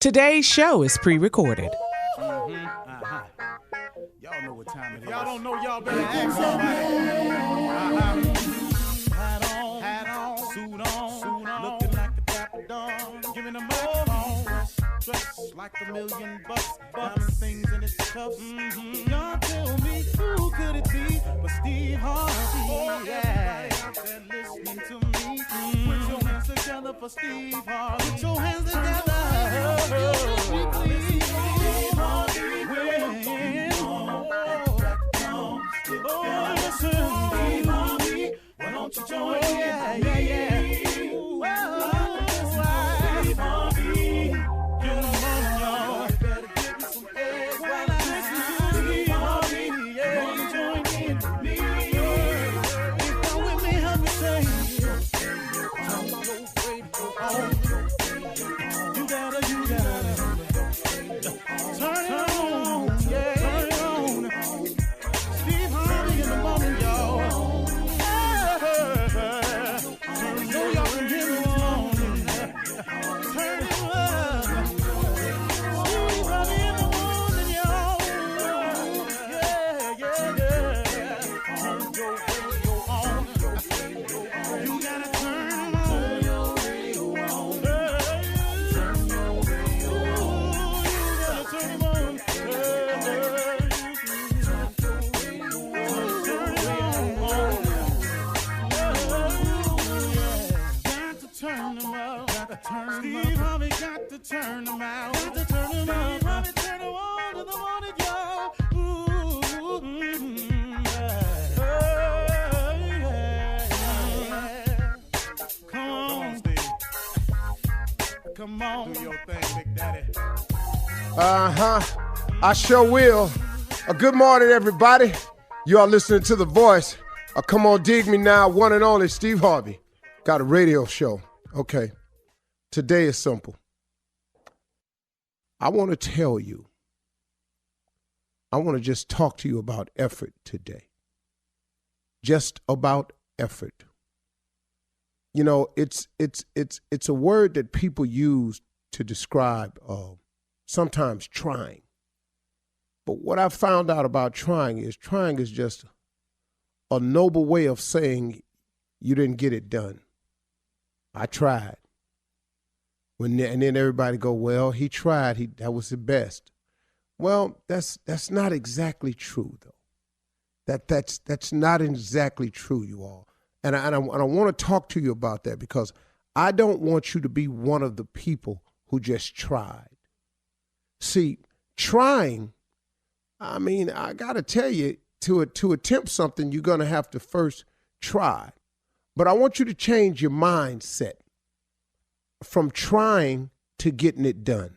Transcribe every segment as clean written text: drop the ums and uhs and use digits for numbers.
Today's show is pre-recorded. Y'all know what time it is. Y'all don't know, y'all better ask somebody. Hat on, suit on, looking like the Dapper Dawn, giving a microphone, dressed like $1 million, diamond things in its cuffs. Y'all tell me who could it be but Steve Harvey? Yeah, out there listening to me. Put your hands together for Steve Harvey. Put your hands together. Why don't you join me? Ooh, Steve Harvey. Get them on, y'all. Better give me some eggs while I listen to Steve Harvey. Yeah, why don't you join in with me? If you're with me, help me say, turn your radio on. You gotta turn it on. Yeah, turn it on. Steve Harvey in the morning, y'all. Steve Harvey got to turn them out. Got to turn them out. Harvey turn them on to the morning, y'all. Come on, Steve. Come on. Do your thing, Big Daddy. I sure will. Good morning, everybody. You are listening to The Voice. Come on, dig me now. One and only Steve Harvey. Got a radio show. Okay. Today is simple. I want to tell you, I want to just talk to you about effort today. Just about effort. You know, it's a word that people use to describe sometimes trying. But what I found out about trying is just a noble way of saying you didn't get it done. I tried. And then everybody go, well, he tried. That was the best. Well, that's not exactly true, though. That's not exactly true, you all. And I want to talk to you about that because I don't want you to be one of the people who just tried. See, trying, I mean, I got to tell you, to attempt something, you're going to have to first try. But I want you to change your mindset from trying to getting it done.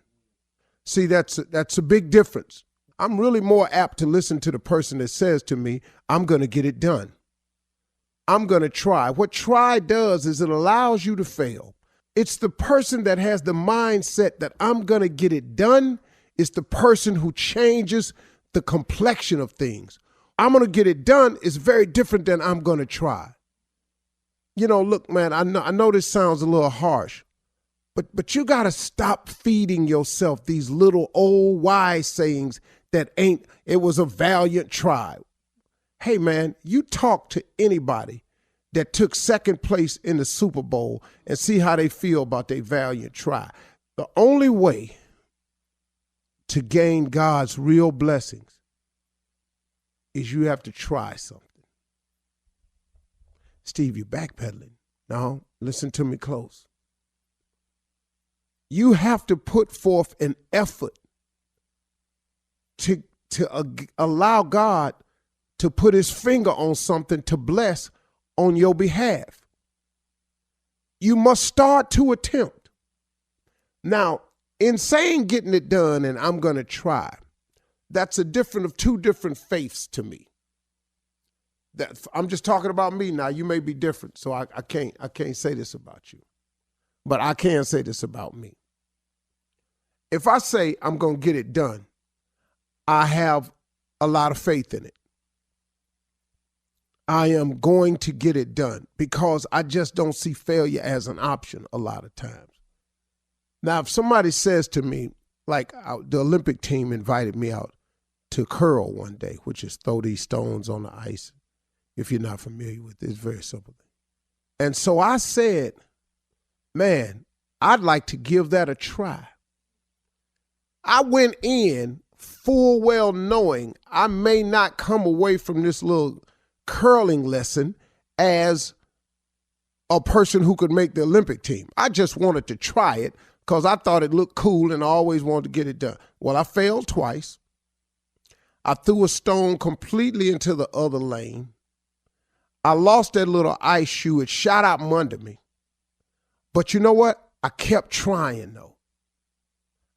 See, that's a big difference. I'm really more apt to listen to the person that says to me, I'm going to get it done. I'm going to try. What try does is it allows you to fail. It's the person that has the mindset that I'm going to get it done. It's the person who changes the complexion of things. I'm going to get it done is very different than I'm going to try. You know, look, man, I know this sounds a little harsh. But you got to stop feeding yourself these little old wise sayings that it was a valiant try. Hey, man, you talk to anybody that took second place in the Super Bowl and see how they feel about their valiant try. The only way to gain God's real blessings is you have to try something. Steve, you're backpedaling. No, listen to me close. You have to put forth an effort to allow God to put his finger on something to bless on your behalf. You must start to attempt. Now, in saying getting it done and I'm going to try, that's a different of two different faiths to me. I'm just talking about me now. You may be different, so I can't say this about you. But I can say this about me. If I say I'm going to get it done, I have a lot of faith in it. I am going to get it done because I just don't see failure as an option a lot of times. Now, if somebody says to me, like the Olympic team invited me out to curl one day, which is throw these stones on the ice. If you're not familiar with it, it's very simple. And so I said, man, I'd like to give that a try. I went in full well knowing I may not come away from this little curling lesson as a person who could make the Olympic team. I just wanted to try it because I thought it looked cool and I always wanted to get it done. Well, I failed twice. I threw a stone completely into the other lane. I lost that little ice shoe. It shot out from under me. But you know what? I kept trying, though.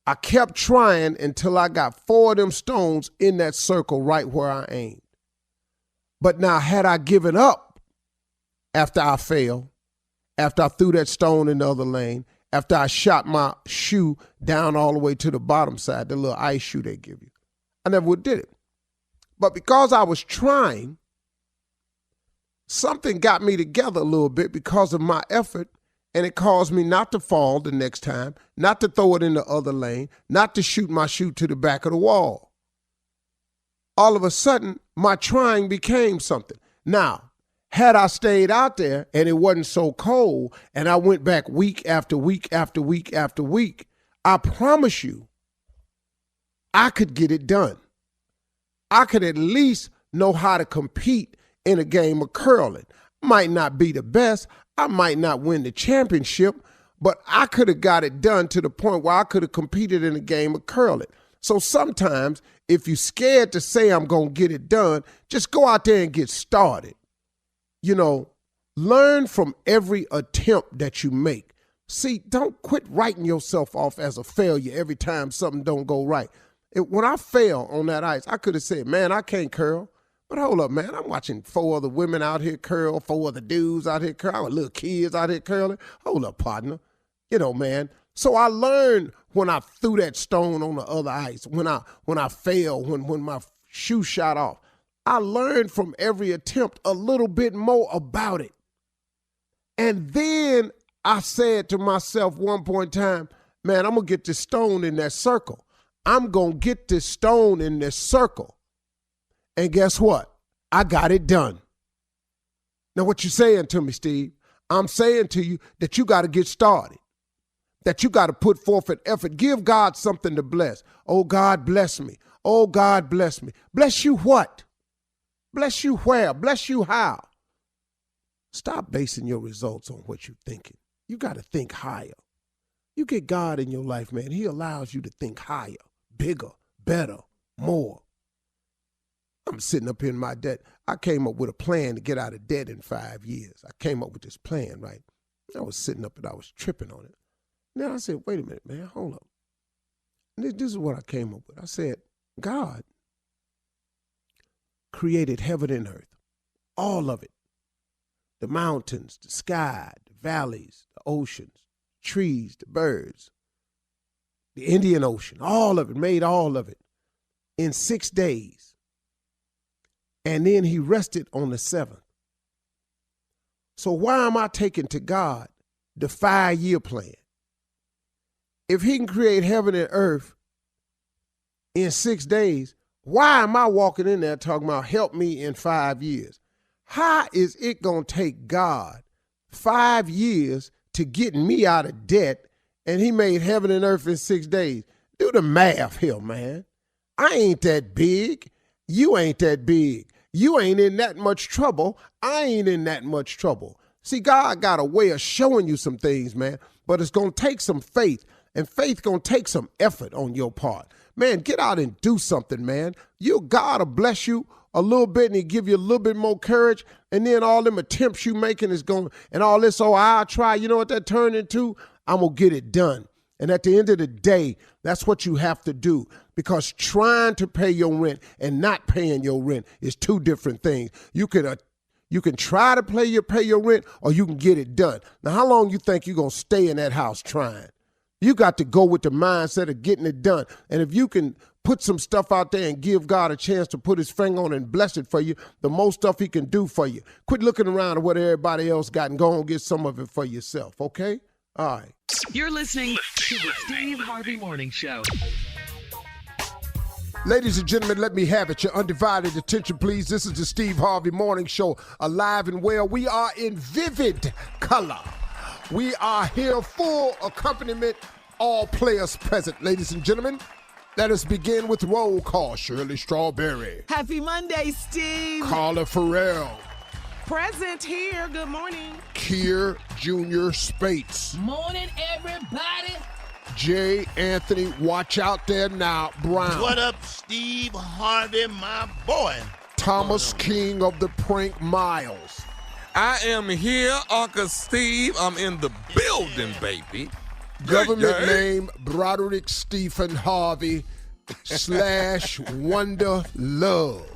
I kept trying until I got 4 of them stones in that circle right where I aimed. But now, had I given up after I failed, after I threw that stone in the other lane, after I shot my shoe down all the way to the bottom side, the little ice shoe they give you, I never would have did it. But because I was trying, something got me together a little bit because of my effort, and it caused me not to fall the next time, not to throw it in the other lane, not to shoot my shoe to the back of the wall. All of a sudden, my trying became something. Now, had I stayed out there and it wasn't so cold and I went back week after week after week after week, I promise you, I could get it done. I could at least know how to compete in a game of curling. Might not be the best. I might not win the championship, but I could have got it done to the point where I could have competed in a game of curling. So sometimes if you're scared to say I'm going to get it done, just go out there and get started. You know, learn from every attempt that you make. See, don't quit writing yourself off as a failure every time something don't go right. When I fell on that ice, I could have said, man, I can't curl. But hold up, man, I'm watching 4 other women out here curl, 4 other dudes out here curl, little kids out here curling. Hold up, partner. You know, man. So I learned when I threw that stone on the other ice, when I failed, when my shoe shot off. I learned from every attempt a little bit more about it. And then I said to myself one point in time, man, I'm going to get this stone in that circle. I'm going to get this stone in this circle. And guess what? I got it done. Now, what you saying to me, Steve? I'm saying to you that you got to get started, that you got to put forth an effort. Give God something to bless. Oh, God, bless me. Oh, God, bless me. Bless you what? Bless you where? Bless you how? Stop basing your results on what you're thinking. You got to think higher. You get God in your life, man. He allows you to think higher, bigger, better, more. I'm sitting up here in my debt. I came up with a plan to get out of debt in 5 years. I came up with this plan, right? I was sitting up and I was tripping on it. Then I said, wait a minute, man, hold up. This is what I came up with. I said, God created heaven and earth, all of it. The mountains, the sky, the valleys, the oceans, trees, the birds, the Indian Ocean, all of it, made all of it in 6 days. And then he rested on the 7th. So why am I taking to God the 5-year plan? If he can create heaven and earth in 6 days, why am I walking in there talking about help me in 5 years? How is it going to take God 5 years to get me out of debt and he made heaven and earth in 6 days? Do the math here, man. I ain't that big. You ain't that big. You ain't in that much trouble. I ain't in that much trouble. See, God got a way of showing you some things, man, but it's going to take some faith, and faith going to take some effort on your part. Man, get out and do something, man. God will bless you a little bit, and he'll give you a little bit more courage, and then all them attempts you making is going, and all this, oh, I'll try. You know what that turned into? I'm going to get it done. And at the end of the day, that's what you have to do, because trying to pay your rent and not paying your rent is 2 different things. You can try to pay your rent, or you can get it done. Now, how long you think you're going to stay in that house trying? You got to go with the mindset of getting it done. And if you can put some stuff out there and give God a chance to put his finger on it and bless it for you, the most stuff he can do for you. Quit looking around at what everybody else got and go and get some of it for yourself, okay? All right. You're listening to the Steve Harvey Morning Show. Ladies and gentlemen, let me have it. Your undivided attention, please. This is the Steve Harvey Morning Show, alive and well. We are in vivid color. We are here, full accompaniment, all players present. Ladies and gentlemen, let us begin with roll call. Shirley Strawberry. Happy Monday, Steve. Carla Farrell. Present here. Good morning. Kier Jr. Spates. Morning, everybody. J. Anthony, watch out there now, Brown. What up, Steve Harvey, my boy? Thomas King of the Prank Miles. I am here, Uncle Steve. I'm in the building, baby. Government name Broderick Stephen Harvey / Wonder Love.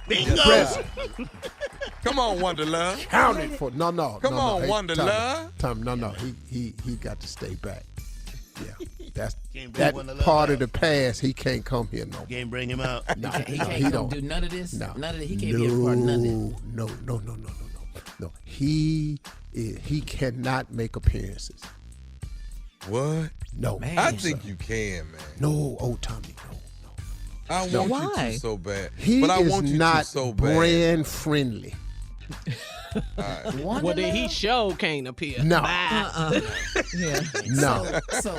Bingo. Present. Come on, Wonder Love. Counted for no. Come on, Hey, Wonder Love. Tom, no. He got to stay back. Yeah, that's Can't bring that Wonder Love part of out. the past. He can't come here no more. Can't bring him out. No, He no, can't he come don't. do none of this. No, None of that. He can't be a part of none of this. No. He cannot make appearances. What? No, Man. I think you can, man. no. Oh, Tommy, no. I want you Why? to so bad. He but I is want you not to so bad. brand friendly. Well, then he show can't appear. No, Yeah. no. So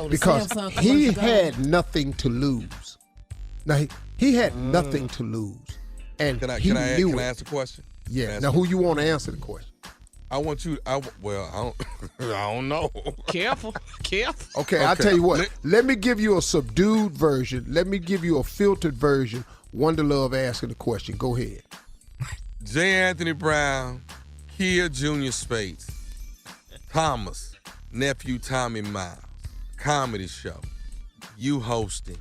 the Because Samsung he commercial had nothing to lose. Now he had nothing to lose, and Can I he knew can I it. ask a question? Yeah. Now, who you want to answer the question? I want you. I don't. I don't know. Careful. Okay, I'll Okay. tell you what. Let me give you a subdued version. Let me give you a filtered version. Wonder Love asking the question. Go ahead. J. Anthony Brown, Kier Jr. Spates, Thomas, nephew Tommy Miles, comedy show. You hosting.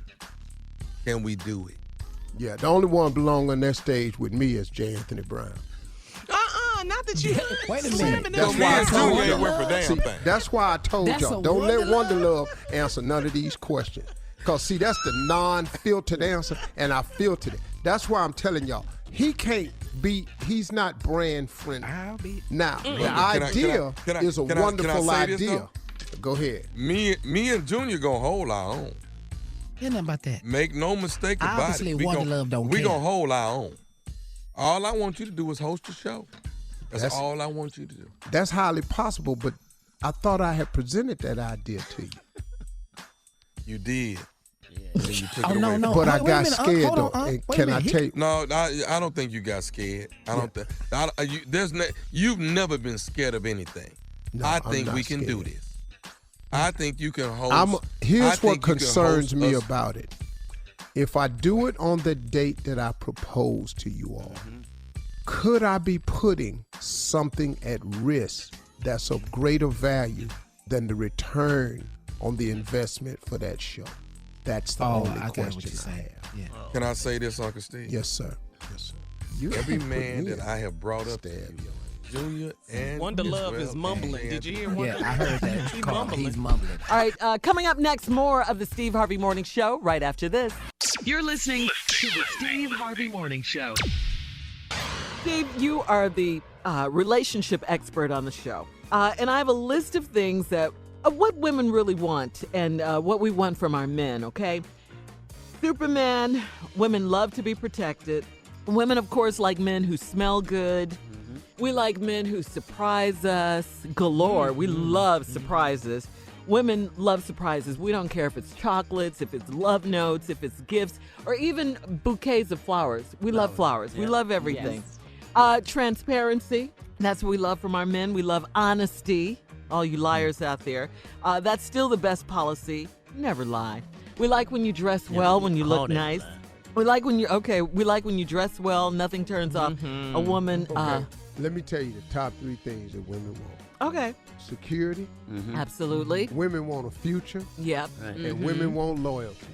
Can we do it? Yeah, the only one belong on that stage with me is J. Anthony Brown. Not that you. Wait a slamming minute. them That's me why I and told Junior ain't y'all. worth a damn See, thing. that's why I told That's y'all. a Don't let Wonder Wonder Love answer none of these questions. Because, see, that's the non-filtered answer, and I filtered it. That's why I'm telling y'all. He's not brand friendly. Now, the Can I- idea can I- is a can I- wonderful can I say this, idea. Go ahead. Me and Junior gonna hold our own. Hear nothing about that. Make no mistake about Obviously, it. Wonder Love don't we care. gonna hold our own. All I want you to do is host the show. That's all I want you to do. That's highly possible, but I thought I had presented that idea to you. You did. And then you took Oh, it no, away. no. But I wait a got minute, scared, hold though. on, And wait a can I minute. tell you? No, I don't think you got scared. I don't think. You've never been scared of anything. No, I I'm think not we can do scared. this. I think you can host. Here's what concerns host me us. about it. If I do it on the date that I propose to you all, could I be putting something at risk that's of greater value than the return on the investment for that show? That's the only I got what you're question I saying. have. Yeah. Can I say this, Uncle Steve? Yes, sir. You Every put man me that in. I have brought up to Stab you, Junior and Wonder Love Israel is mumbling. and Did you hear Anthony. Wonder Yeah, I heard that. He Carl, mumbling. he's mumbling. All right, coming up next, more of the Steve Harvey Morning Show right after this. You're listening to the Steve Harvey Morning Show. Steve, you are the relationship expert on the show. And I have a list of things that what women really want and what we want from our men, okay? Superman, women love to be protected. Women, of course, like men who smell good. We like men who surprise us galore. We love surprises. Women love surprises. We don't care if it's chocolates, if it's love notes, if it's gifts, or even bouquets of flowers. We love flowers. We love everything. Transparency. That's what we love from our men. We love honesty. All you liars out there. That's still the best policy. Never lie. We like when you dress well, when you look nice. We like when you dress well. Nothing turns off a woman. Okay. Let me tell you the top 3 things that women want. Okay. Security. Absolutely. Women want a future. Yep. And women want loyalty.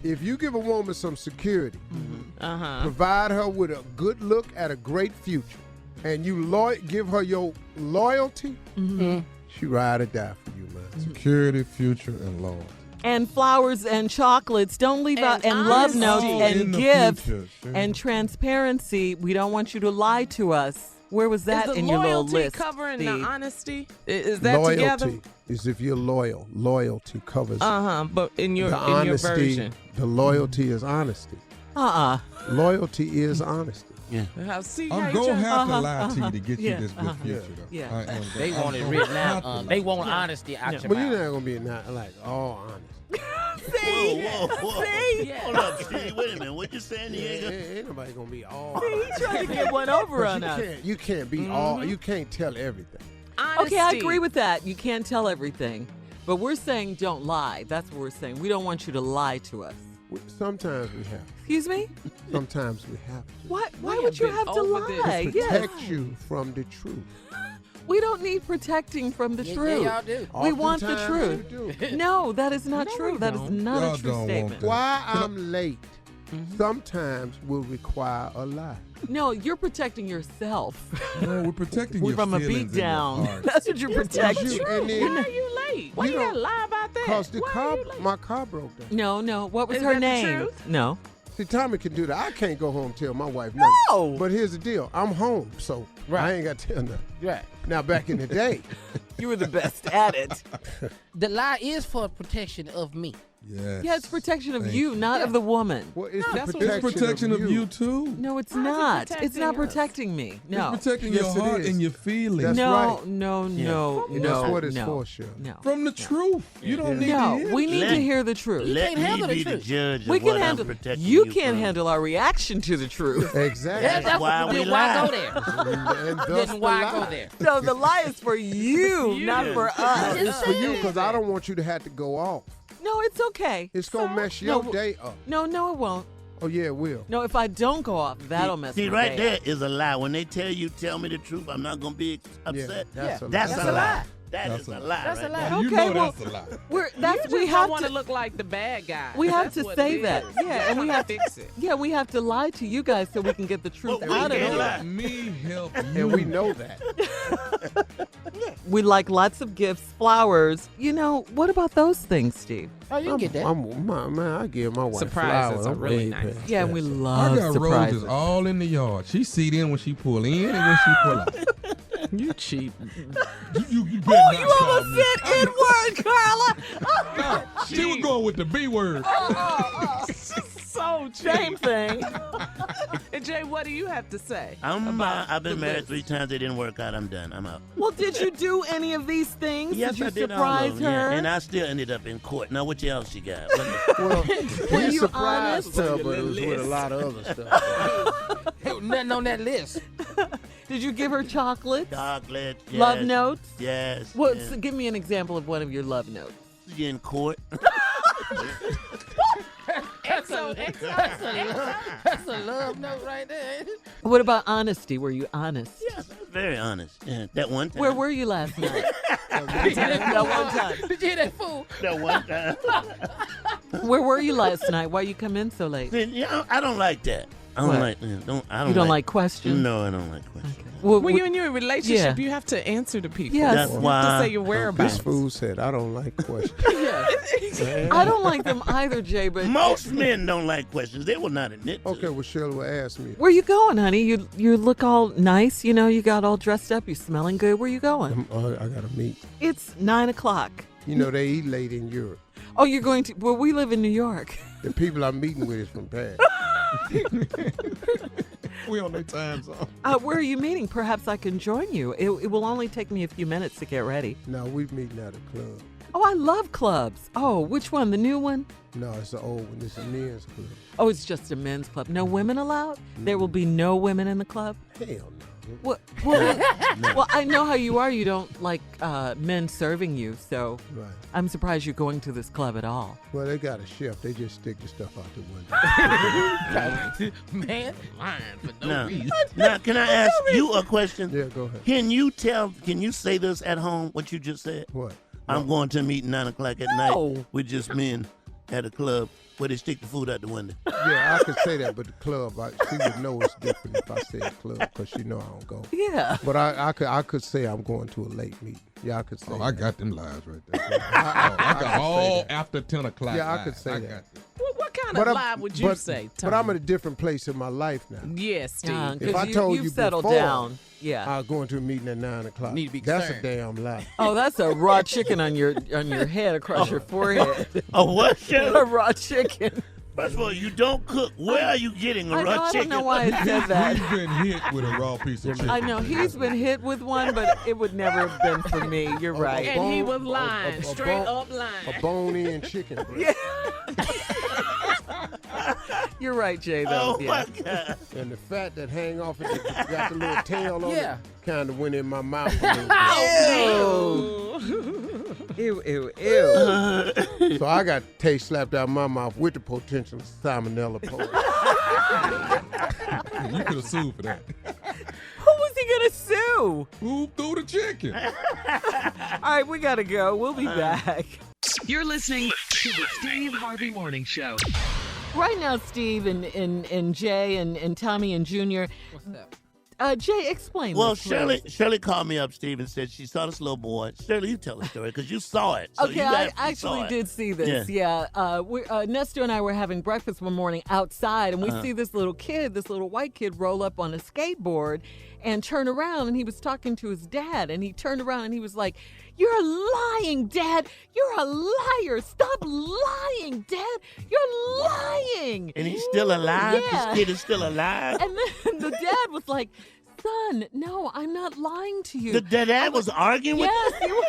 If you give a woman some security, provide her with a good look at a great future, and you give her your loyalty, she ride or die for you, man. Security, future, and loyalty. And flowers and chocolates. Don't leave out. And And love notes honesty. and In the gifts future, sure. and transparency. We don't want you to lie to us. Where was that Is the in your little loyalty list, covering Steve? the honesty? Is that Loyalty. together? is if you're loyal. Loyalty covers But in your the in honesty. your version. The loyalty is honesty. Loyalty is honesty. Yeah. See I'm how going to you have to lie to you to get Yeah, you this good future, though. Yeah. I am They gonna- want I'm it gonna written have out. to They lie. want honesty out your But you're mouth. not gonna be not like all honest. Whoa. Hold up, Steve. Wait a minute. What you saying, Diego? Ain't nobody gonna be all. He's trying to get one over on us. You can't be all. You can't tell everything. Honesty. Okay, I agree with that. You can't tell everything. But we're saying don't lie. That's what we're saying. We don't want you to lie to us. Sometimes we have. Excuse me? Sometimes we have to. Why We would have you been have to over this. lie? Yes. Protect you from the truth. We don't need protecting from the Yeah, truth. y'all do. We want the Oftentimes truth. you do. No, that is not No, true. we That is don't. not Y'all a true don't want statement. that. Why I'm late sometimes will require a lie. No, you're protecting yourself No, we're protecting your from a feelings beat and your down. heart. That's what you're protecting. You- and then- Why are you late? Why You you gotta don't- lie about that? Cause the Why car, are you late? my car broke down. No. What was Is her that the name? truth? No. See, Tommy can do that. I can't go home and tell my wife nothing. No. But here's the deal. I'm home, so I ain't got to tell nothing. Right. Now, back in the day, You were the best at it. The lie is for protection of me. Yes. Yeah, it's protection of Thank you, not of the woman. well, it's that's the what- It's protection of you, you. too. No, it's How's it not. It's protecting not us? protecting me. No. It's protecting Yes, your it heart is. and your feelings. That's No, right. no. And that's what it's for, Cheryl. No. From the truth. You don't need to No, hear we it. need Let- to hear the truth. Let can't me handle the be the truth. judge We of can what handle. I'm protecting You you can't from. handle our reaction to the truth. Exactly. That's why we Then why lie. go there? And thus Then why the go lie. there? No, the lie is for you, not for us. It's for you because I don't want you to have to go off. No, it's okay. It's going to mess your No, day up. No, it won't. Oh, yeah, it will. No, if I don't go off, that'll mess See, my right day there up. is a lie. When they tell you, tell me the truth, I'm not going to be upset. that's a That's lie. a lie. That's That is a a lie. lie. That's a right lie. there. You Okay, know well, that's a lie. We You have want to to. look like the bad guy. We have That's to what say it that. is. Yeah, and we have to fix it. Yeah, we have to lie to you guys so we can get the truth But we out of can't you. lie. Let me help you. And we know that. We like lots of gifts, flowers. You know, what about those things, Steve? Oh, you can get that. I give my wife Surprises flowers. are I'm really way nice. past Yeah, that. we I love got surprises. roses all in the yard. She see them when she pull in and when she pull out. You cheap. You better Oh, not you call almost me. said N-word, Carla. No, she was going with the B word. So cheap. Same thing. And Jay, what do you have to say? I've been the married list? 3 times. It didn't work out. I'm done. I'm out. Well, did you do any of these things? Yes, did you I did all surprise of them. her? Yeah, and I still ended up in court. Now, what else you got? Well, Were he you surprised honest? her, but it was with a lot of other stuff. Nothing on that list. Did you give her chocolates? Chocolate. Yes, Love notes? Yes. What? yes. So give me an example of one of your love notes. You in court? That's a love note right there. What about honesty? Were you honest? Yes, I was very honest. Yeah, that one time. Where were you last night? That one time. Did you hear that fool? That one time. Where were you last night? Why you come in so late? Yeah, I don't like that. I don't What? like. I don't. You don't like questions? No, I don't like questions. Well, When you're in your relationship, Yeah. you have to answer to people. Yes. That's You have why. to say your whereabouts. This fool said, I don't like questions. I don't like them either, Jay, but Most men don't like questions. They will not admit to Okay, it. well, Shirley will ask me. where you going, honey? You look all nice. You know, you got all dressed up. You smelling good. Where you going? I got to meet. It's 9:00. You know, they eat late in Europe. Oh, you're going to? Well, we live in New York. The people I'm meeting with is from Paris. We on their time zone. Where are you meeting? Perhaps I can join you. It will only take me a few minutes to get ready. No, we meeting at a club. Oh, I love clubs. Oh, which one? The new one? No, it's the old one. It's a men's club. Oh, it's just a men's club. No women allowed? There will be no women in the club? Hell no. Well, well, I know how you are. You don't like men serving you, so Right. I'm surprised you're going to this club at all. Well, they got a chef. They just stick the stuff out the window. Man, lying for no Now, reason. now, can I ask you a question? Yeah, go ahead. Can you say this at home, what you just said? What? I'm going to a meeting 9 o'clock at No. night with just men at a club where they stick the food out the window. Yeah, I could say that, but the club, she would know it's different if I said club because she know I don't go. Yeah. But I could say I'm going to a late meeting. Yeah, I could say. Oh, I that. got them lives right there. I I got could say all that. after 10 o'clock. Yeah, I lives. could say I that. got that. What What kind of lie would you say, Tom? But I'm in a different place in my life now. Yes, Steve. If I told you settled before, down. Yeah. I was going to a meeting at 9 o'clock. Need to be That's a concerned. damn lie. Oh, that's a raw chicken on your head across your forehead. Oh, what, A Shirley? raw chicken. First of all, you don't cook. Where are you getting a I raw chicken? don't know why I said that. He's been hit with a raw piece of chicken. I know he's been hit with one, but it would never have been for me. You're right. And he was lying, straight up lying. A bone-in chicken breast. You're right, Jay. Though. Oh, my God. And the fat that hang off it, that got the little tail on Yeah. it, kind of went in my mouth. A little bit. Ew, ew, ew. So I got taste slapped out of my mouth with the potential salmonella poison. You could have sued for that. Who was he gonna sue? Who threw the chicken? All right, we gotta go. We'll be back. You're listening to the Steve Harvey Morning Show. Right now, Steve and Jay and Tommy and Junior. What's that? Jay, explain Well, this, please. Shirley called me up, Steve, and said she saw this little boy. Shirley, you tell the story because you saw it. So Okay, you I actually saw actually it. did see this. Yeah, Nestor and I were having breakfast one morning outside, and we see this little kid, this little white kid, roll up on a skateboard and turn around, and he was talking to his dad, and he turned around and he was like, "You're lying, Dad. You're a liar. Stop lying, Dad. You're lying." And he's still alive? Yeah. This kid is still alive? And then the dad was like, "Son, no, I'm not lying to you." The dad was arguing with Yes, he was.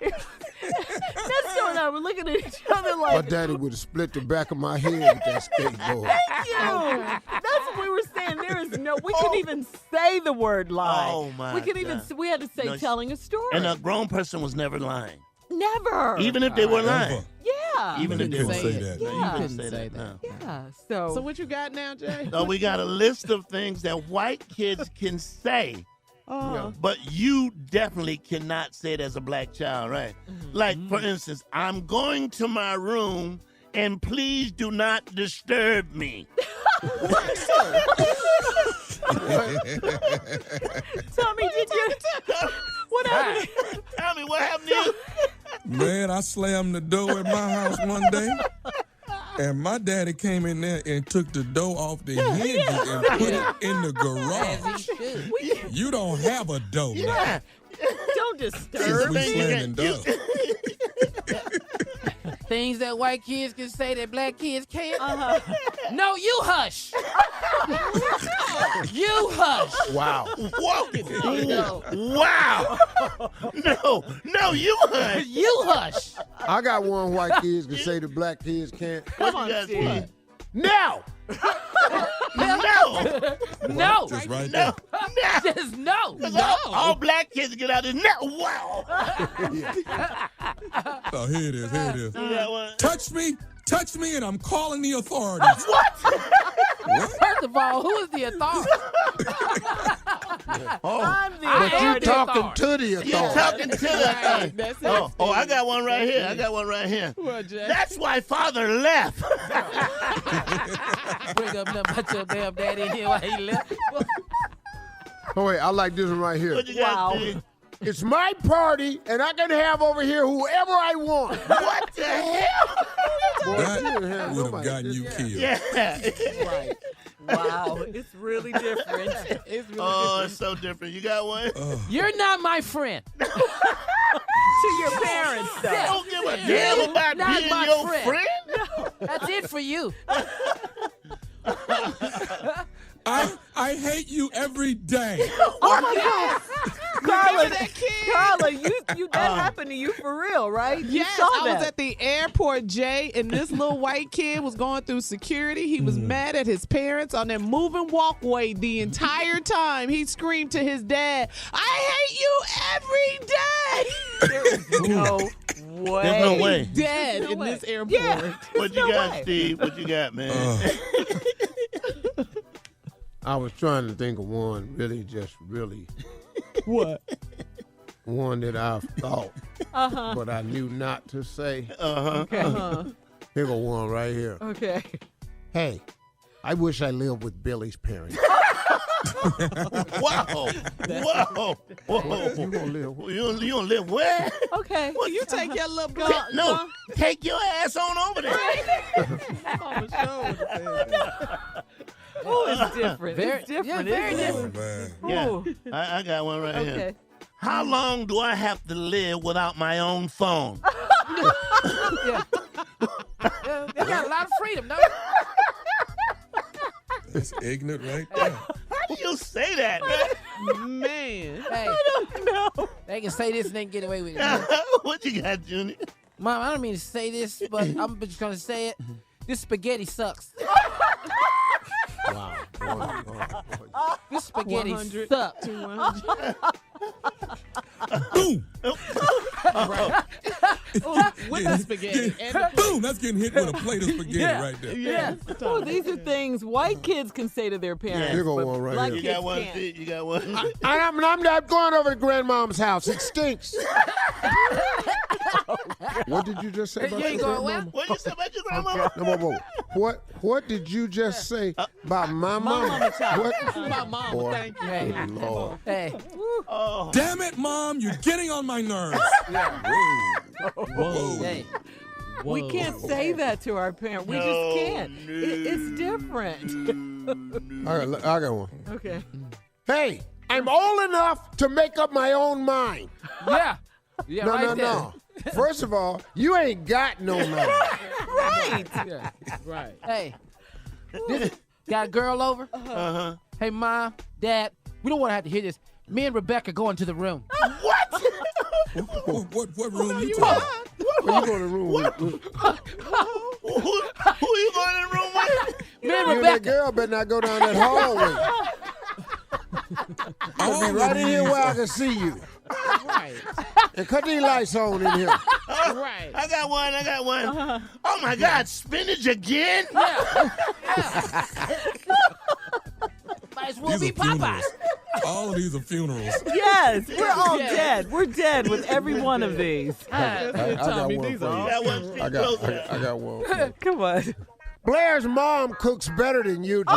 Nestor and I were looking at each other My like, daddy would have split the back of my head with that skateboard. "Thank you." That's what we were saying. There is no. We couldn't even say the word lie. Oh, my We could even. God. We had to say No, telling a story. And a grown person was never lying. Never. Even if they were lying. Never. Yeah. Even if They they couldn't were say lying. that. No, Yeah. you couldn't Couldn't say say that. that. No. Yeah. So what you got now, Jay? So we got a list of things that white kids can say, but you definitely cannot say it as a black child, right? Like, for instance, I'm going to my room and please do not disturb me. Tommy, did you? What happened? Tell me what happened to you? Man, I slammed the door at my house one day, and my daddy came in there and took the door off the hinges and put it in the As he garage. should. You don't have a door now. Yeah. Don't disturb We me. slamming doors. Things that white kids can say that black kids can't. No, you hush. You hush. Wow. Whoa. Wow. No, you hush. You hush. I got one white kids can say the black kids can't. What on, you guys Steve. say? No. No. No. Just right No. there. Just no. All black kids get out of this. No. Wow. Oh, here it is. Here it is. You got one? Touch me, and I'm calling the authorities. First of all, who is the authority? I'm the But you authority. talking to the You're authority. talking to the That's it. Oh, I got one right here. I got one right here. What, Jay? That's why father left. Bring up nothing but your damn daddy in here while he left. Oh, wait, I like this one right here. What you got, Wow. Steve? It's my party, and I can have over here whoever I want. What the hell? That would have gotten you killed. Yeah. Right. Wow. It's really different. It's really Oh, it's so different. You got one? You're not my friend. To your parents, though. You don't give a damn about Not being my your friend. friend? That's it for you. I hate you every day. Oh my God, Carla! that kid? Carla, you that happened to you for real, right? You Yes, saw I that. was at the airport, Jay, and this little white kid was going through security. He was mad at his parents on that moving walkway the entire time. He screamed to his dad, "I hate you every day!" There is no way. There's no way. Dead No in way. this airport. Yeah. What you no got, way. Steve? What you got, man? I was trying to think of one really What? one that I've thought, but I knew not to say. Okay. Here go one right here. Okay. Hey, I wish I lived with Billy's parents. Whoa. Whoa. You gonna live with? You don't live where? Okay. Well, you take your little black. No, take your ass on over there. Oh, it's different. Very- It's different. yeah, very isn't it? Oh, man. Yeah, Ooh. I got one right here. Okay. How long do I have to live without my own phone? Yeah. They got a lot of freedom, no? It's ignorant right there. How do you say that, man? Man. Hey, No. they can say this and they can get away with it. What you got, Junior? Mom, I don't mean to say this, but I'm just going to say it. This spaghetti sucks. Wow. This spaghetti 100 sucks. to 100. Boom! With the spaghetti. And the Boom! That's getting hit with a plate of spaghetti Yeah. right there. yeah. Oh, these are things white kids can say to their parents. Here go but one right black here. You got kids one, can't. Steve? You got one? I'm not going over to grandmom's house. It stinks. What did you just say about You ain't your going well? grandmama? What you say about your grandma? No, what did you just say about my mama? What? My mom, Boy. thank you. Hey, Lord. hey. Oh. Damn it, Mom! You're getting on my nerves. Whoa. Hey. We can't say that to our parents. We just can't. It's different. I got one. Okay. Hey, I'm old enough to make up my own mind. Yeah. Yeah, No, right no, there. no. First of all, you ain't got no mind. Right. Yeah. Right. Hey. This got a girl over? Uh-huh. Hey, Mom, Dad, we don't want to have to hear this. Me and Rebecca go into the room. What? What room you talking? When you go in the room, Who you going in the room with? Me and you and that Rebecca. girl better not go down that hallway. I'll be right in here where I can see you. Right. And cut these lights on in here. Right. I got one. Oh, my God, spinach again? Might as well These be are funerals. Popeyes. All of these are funerals. Yes, we're all Yes. dead. We're dead with every one of these. That's it, got Tommy. one These for are you. all Got one, Steve, I got one. Come on. Blair's mom cooks better than you do.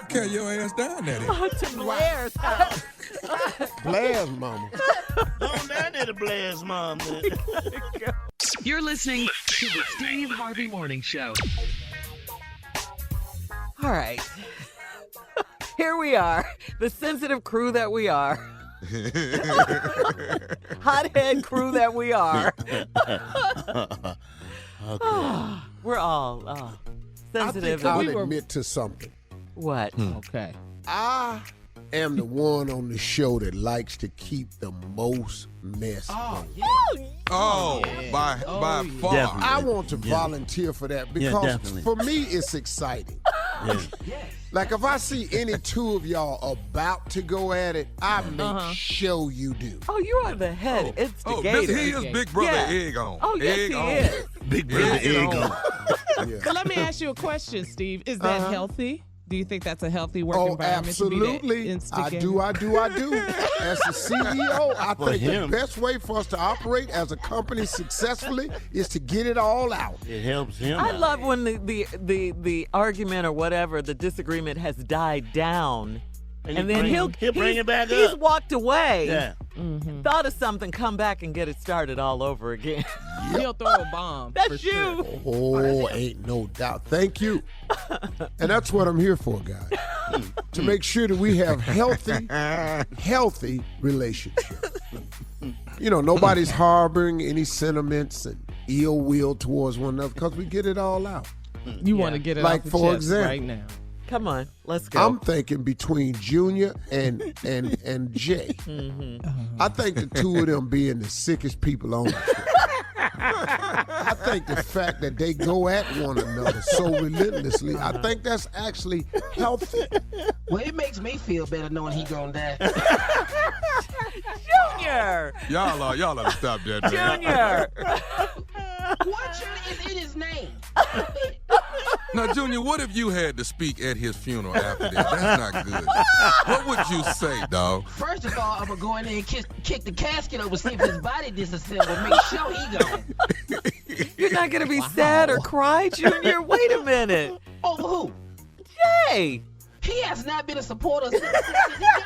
Carry your ass down there. To Blair's house. Blair's mama. Going down there to Blair's mom. Man. You're listening to the Steve Harvey Morning Show. All right. Here we are, the sensitive crew that we are. Hothead crew that we are. We're all sensitive. I'll admit to something. What? Okay. I am the one on the show that likes to keep the most mess. Oh, by far. Definitely. I want to volunteer for that because definitely. for me it's exciting. Yeah. Like if I see any two of y'all about to go at it, I make sure you do. Oh, you are the head Oh, instigator. he is Big Brother Yeah. Egg on. Oh, yes, Egg he on. is. Big brother egg on. So let me ask you a question, Steve. Is that healthy? Do you think that's a healthy work Oh, environment to be that absolutely. I instigator? do. As the CEO, I For think him. the best way for us to operate as a company successfully is to get it all out. It helps him. I out. love when the argument or whatever, the disagreement has died down. And then he'll bring it back He's up. walked away, Yeah. thought of something, come back and get it started all over again. He'll throw a bomb. That's for you. Sure. Oh, ain't no doubt. Thank you. And that's what I'm here for, guys. To make sure that we have healthy relationships. You know, nobody's harboring any sentiments and ill will towards one another because we get it all out. You want to get it Like, off the for chest example, right now. Come on, let's go. I'm thinking between Junior and Jay. I think the two of them being the sickest people on the show. I think the fact that they go at one another so relentlessly, I think that's actually healthy. Well, it makes me feel better knowing he gonna die. Junior! Y'all ought to stop that, man. Junior! What is in his name? Now, Junior, what if you had to speak at his funeral after that? That's not good. What would you say, dog? First of all, I'm gonna go in there and kick the casket over, see if his body disassembled. Make sure he gone. You're not going to be sad or cry, Junior? Wait a minute. Over who? Jay! He has not been a supporter since he got here.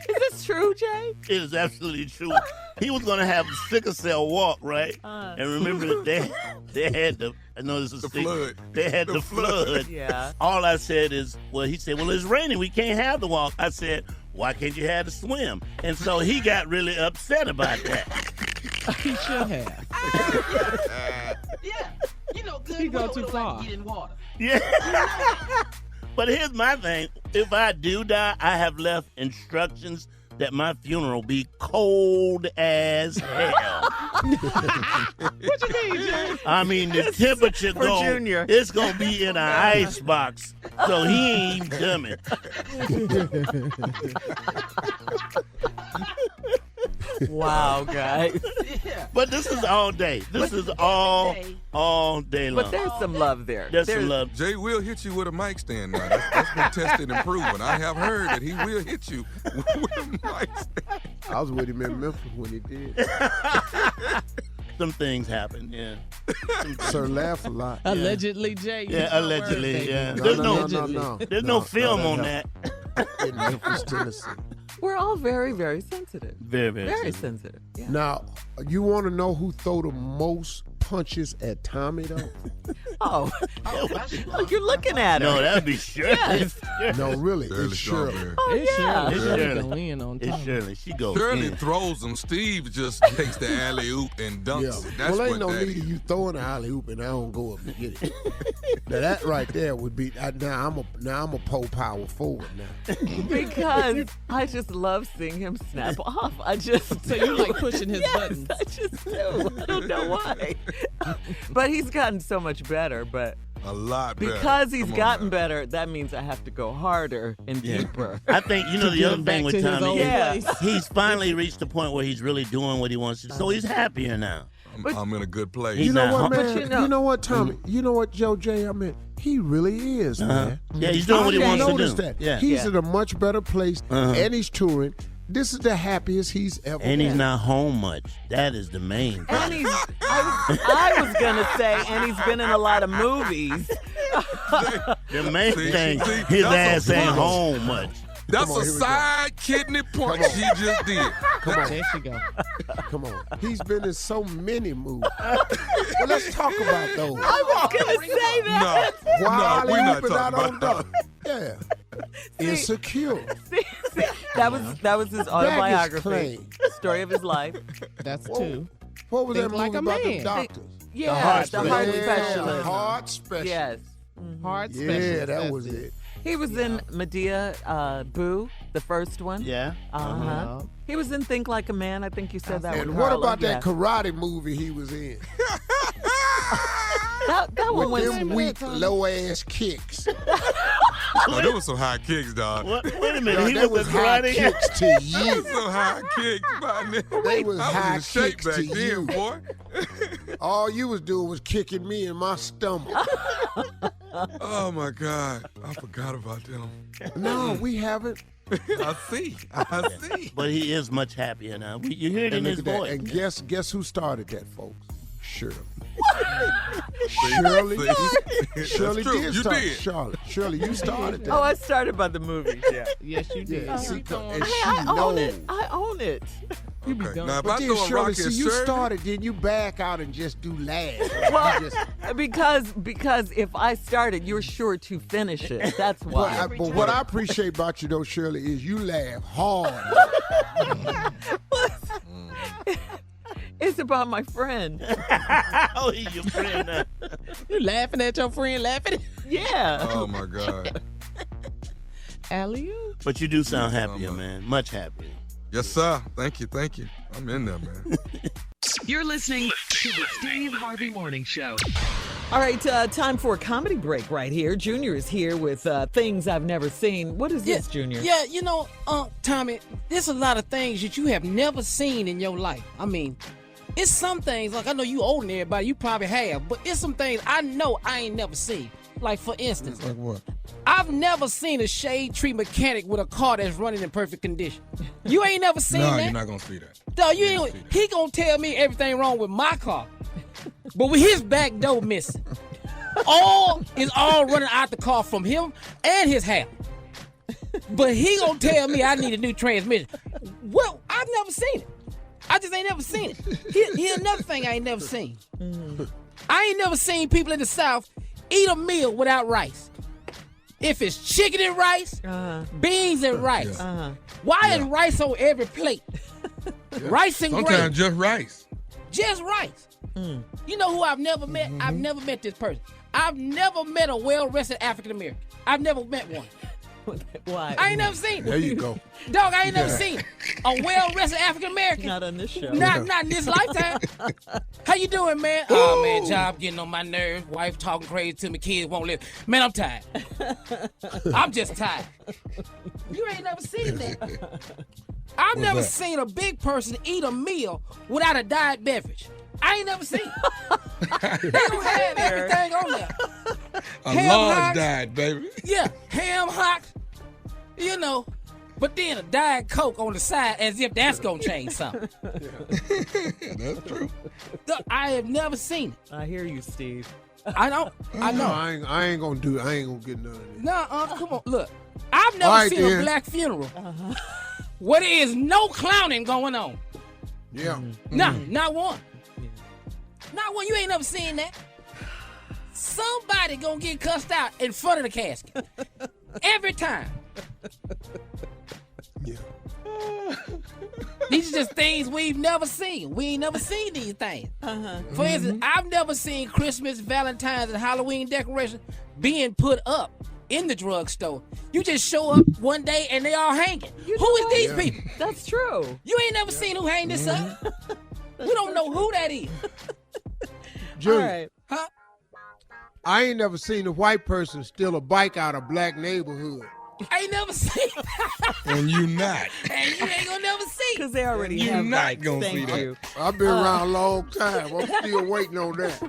Is this true, Jay? It is absolutely true. he was gonna have the sickle cell walk, right? And remember that they had the. I know this is The flood. They had the flood. Yeah. All I said is, well, he said, well, it's raining. We can't have the walk. I said, why can't you have the swim? And so he got really upset about that. He should have. Yeah. You know, good. He go we too don't far. Like to get in water. Yeah. But here's my thing. If I do die, I have left instructions that my funeral be cold as hell. What you mean, Jay? I mean, the temperature For Junior. it's going to be in an ice box, so he ain't even coming. Wow, guys. Yeah. But this is all day. This is all day long. But there's some love there. There's some love. Jay will hit you with a mic stand now. That's been tested and proven. I have heard that he will hit you with a mic stand. I was with him in Memphis when he did. Some things happen, yeah. Sir, laugh a lot. Allegedly, Jay. Yeah, allegedly, yeah. No, There's no. There's no film on that. In Memphis, Tennessee. We're all very, very sensitive. Very, very, Very sensitive. sensitive. Yeah. Now, you want to know who throw the most punches at Tommy, though? Oh, you're looking at her. No, that'd be Shirley. Yes. No, really, it's Shirley. Oh, It's yeah. Shirley. It's Shirley Shirley. go in on It's top. Shirley. She goes Shirley in. throws them. Steve just takes the alley-oop and dunks Yeah. it. That's Well, ain't what no that need of is. you throwing an alley oop and I don't go up and get it. Now that right there would be. Now I'm a pole power forward now. Because I just love seeing him snap off. I just So you like pushing his yes, buttons. I just do. I don't know why. But he's gotten so much better. But A lot better. because he's Come on gotten now. better, that means I have to go harder and deeper. I think, the get other him thing back with to his Tommy, old Yeah. place. he's finally reached the point where he's really doing what he wants to. So he's happier now. I'm in a good place. He's You know not what, hum- man? But you know- You know what, Tommy? You know what, Joe J? I mean, he really is, man. Yeah, he's doing what he I wants to noticed do. that. Yeah. He's Yeah. in a much better place, and he's touring. This is the happiest he's ever And been. he's not home much. That is the main thing. And I was gonna say, and he's been in a lot of movies. The main See, thing, see, his that's ass a ain't plus. home much. That's Come on, a here we go. side kidney punch he just did. Come on, There she go. come on. He's been in so many movies. Well, let's talk about those. I was gonna say that. No, Why no, we're not Hollywood talking on about those? Yeah. Insecure. See, that was his autobiography, claim. story of his life. That's Whoa. two. What was Think that like movie a about the man. doctors? Yeah, heart the heart specialist. specialist. Heart specialist. Yes. Hard Yeah, specialist. that That's was it. He was in Medea Boo, the first one. Yeah. Uh-huh. He was in Think Like a Man. I think you said that one. And what Carla. about that Yeah. karate movie he was in? That one With was them weak, low-ass kicks. Oh, there was some high kicks, dog. What? Wait a minute. Now, He that was was a high karate. kicks to you. Some high kicks, my nigga. They was I was high in shape kicks back to then, you. boy. All you was doing was kicking me in my stomach. Oh my God, I forgot about them. No, we haven't. I see. But he is much happier now. You hear it in And, his look at that. voice. And guess who started that, folks? Shirley. See? Shirley, See? Shirley That's true. did You start. did. Charlotte, Shirley, you started that. Oh, I started by the movies. Yeah. Yes, you did. Yeah, see, and Hey, she I own knows. it. I own it. You be Okay. done. Now, if But I then, throw a Shirley, rock see, at you Shirley, started, then you back out and just do last. Well, You just- because if I started, you're sure to finish it. That's why. But what I appreciate about you, though, Shirley, is you laugh hard. It's about my friend. Oh, he's your friend now. You laughing at your friend laughing? Yeah. oh my God. Alley-oop. But you do sound happier, man. Much happier. Yes, sir. Thank you. I'm in there, man. You're listening to the Steve Harvey Morning Show. All right, time for a comedy break right here. Junior is here with things I've never seen. What is this, Junior? Yeah, Tommy, there's a lot of things that you have never seen in your life. I mean, it's some things, like I know you older than everybody, you probably have, but it's some things I know I ain't never seen. Like, for instance, Like what? I've never seen a shade tree mechanic with a car that's running in perfect condition. You ain't never seen No, that? you're not gonna see that. No, you You're ain't. gonna see that. He gonna tell me everything wrong with my car, but with his back door missing. All running out the car from him and his hair. But he gonna tell me I need a new transmission. Well, I've never seen it. I just ain't never seen it. Here's another thing I ain't never seen. I ain't never seen people in the South eat a meal without rice. If it's chicken and rice, beans and rice. Why is rice on every plate? Rice and gravy. Sometimes just rice. Just rice. You know who I've never met? I've never met this person. I've never met a well-rested African American. I've never met one. Why? I ain't never seen it. There you go. Dog, I ain't never seen it. A well-rested African American. Not on this show. Not in this lifetime. How you doing, man? Oh, man, job getting on my nerves. Wife talking crazy to me. Kids won't live. Man, I'm tired. I'm just tired. You ain't never seen that. I've never seen a big person eat a meal without a diet beverage. I ain't never seen it. They don't have everything on there. A Ham large hocks. diet, baby. Yeah, ham hocks, you know, but then a Diet Coke on the side as if that's going to change something. That's true. Look, I have never seen it. I hear you, Steve. I know. I ain't gonna do it. I ain't gonna get none of this. No, come on. Look, I've never seen a black funeral where there is no clowning going on. Yeah. Not one. Not one. You ain't never seen that. Somebody gonna get cussed out in front of the casket. Every time. Yeah. These are just things we've never seen. We ain't never seen these things. For instance, I've never seen Christmas, Valentine's, and Halloween decorations being put up in the drugstore. You just show up one day and they all hanging. Who is these people? That's true. You ain't never seen who hang this up. We don't know who that is. Junior, All right. Huh? I ain't never seen a white person steal a bike out of a black neighborhood. I ain't never seen And you not. and you ain't gonna never see. Because they already You have not bikes. gonna Thank see that. you. I've been around a long time. I'm still waiting on that.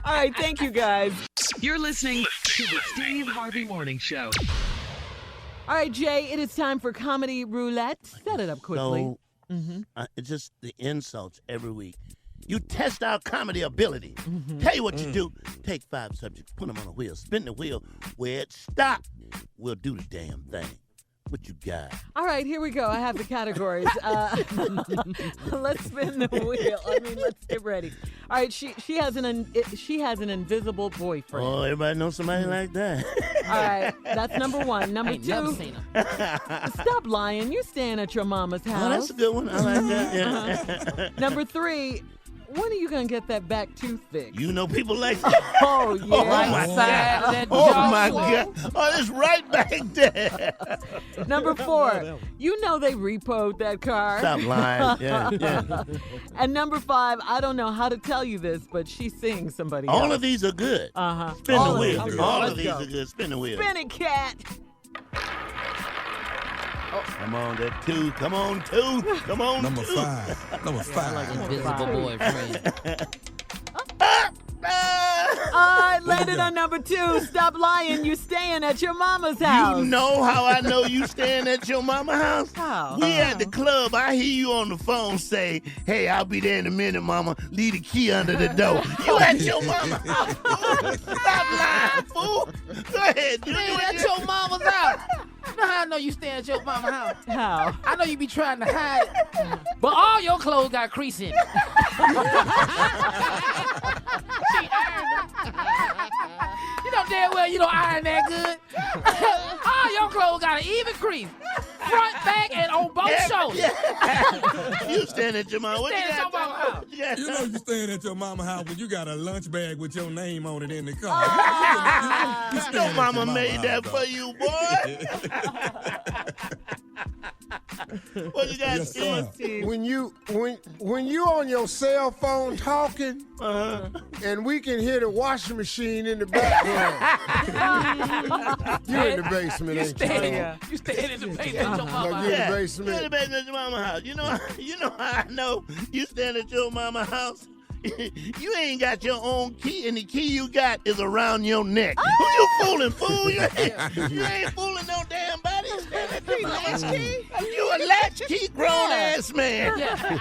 All right, thank you, guys. You're listening to the Steve Harvey Morning Show. All right, Jay, it is time for Comedy Roulette. Set it up quickly. So, it's just the insults every week. You test our comedy ability. Tell you what you do. Take 5 subjects, put them on a wheel, spin the wheel. Where it stops, we'll do the damn thing. What you got? All right, here we go. I have the categories. Let's spin the wheel. Let's get ready. All right, she has an invisible boyfriend. Oh, everybody knows somebody like that. All right, that's number 1. Number I ain't 2. never seen him. Stop lying. You staying at your mama's house. Oh, that's a good one. I like that. Yeah. Number 3. When are you gonna get that back tooth fixed? You know people like that. Oh yeah. Oh, my Side of God. that Oh, jaw my swole. God. Oh, it's right back there. Number 4. You know they repoed that car. Stop lying. Yeah. And number 5. I don't know how to tell you this, but she sings somebody All else. of these are good. Spin All the of wheel. these are good. All Let's of these go. are good. Spin the wheel. Spin it, cat. Come on, that 2. Come on, 2. Come on, Number 2. 5. Number 5. Like invisible boyfriend. All right, landed on number 2. Stop lying. You staying at your mama's house. You know how I know you staying at your mama house? How? We at the club. I hear you on the phone say, "Hey, I'll be there in a minute, mama. Leave the key under the door." You at your mama house, fool. Stop lying, fool. Go ahead. You ain't at your mama's house. You know how I know you staying at your mama's house? How? I know you be trying to hide it, but all your clothes got crease in it. She ironed them. You know damn well you don't iron that good. All your clothes got an even crease. Front, back, and on both shoulders. You staying at your mama. What Staying you at your got? mama house. What you got? You know you staying at your mama house when you got a lunch bag with your name on it in the car. You staying Your at mama your made house, that though. for you, boy. What you got, Yes, Steve? sir. When you on your cell phone talking, and we can hear the washing machine in the background. You in the basement, ain't you? You staying in the basement at your mama Like house. you in the You in the basement. basement at your mama house. You know how I know you stand at your mama house? You ain't got your own key, and the key you got is around your neck. Who you fooling, fool? You ain't fooling no damn body. You stand at your mama house. You a latchkey grown ass man. Yeah.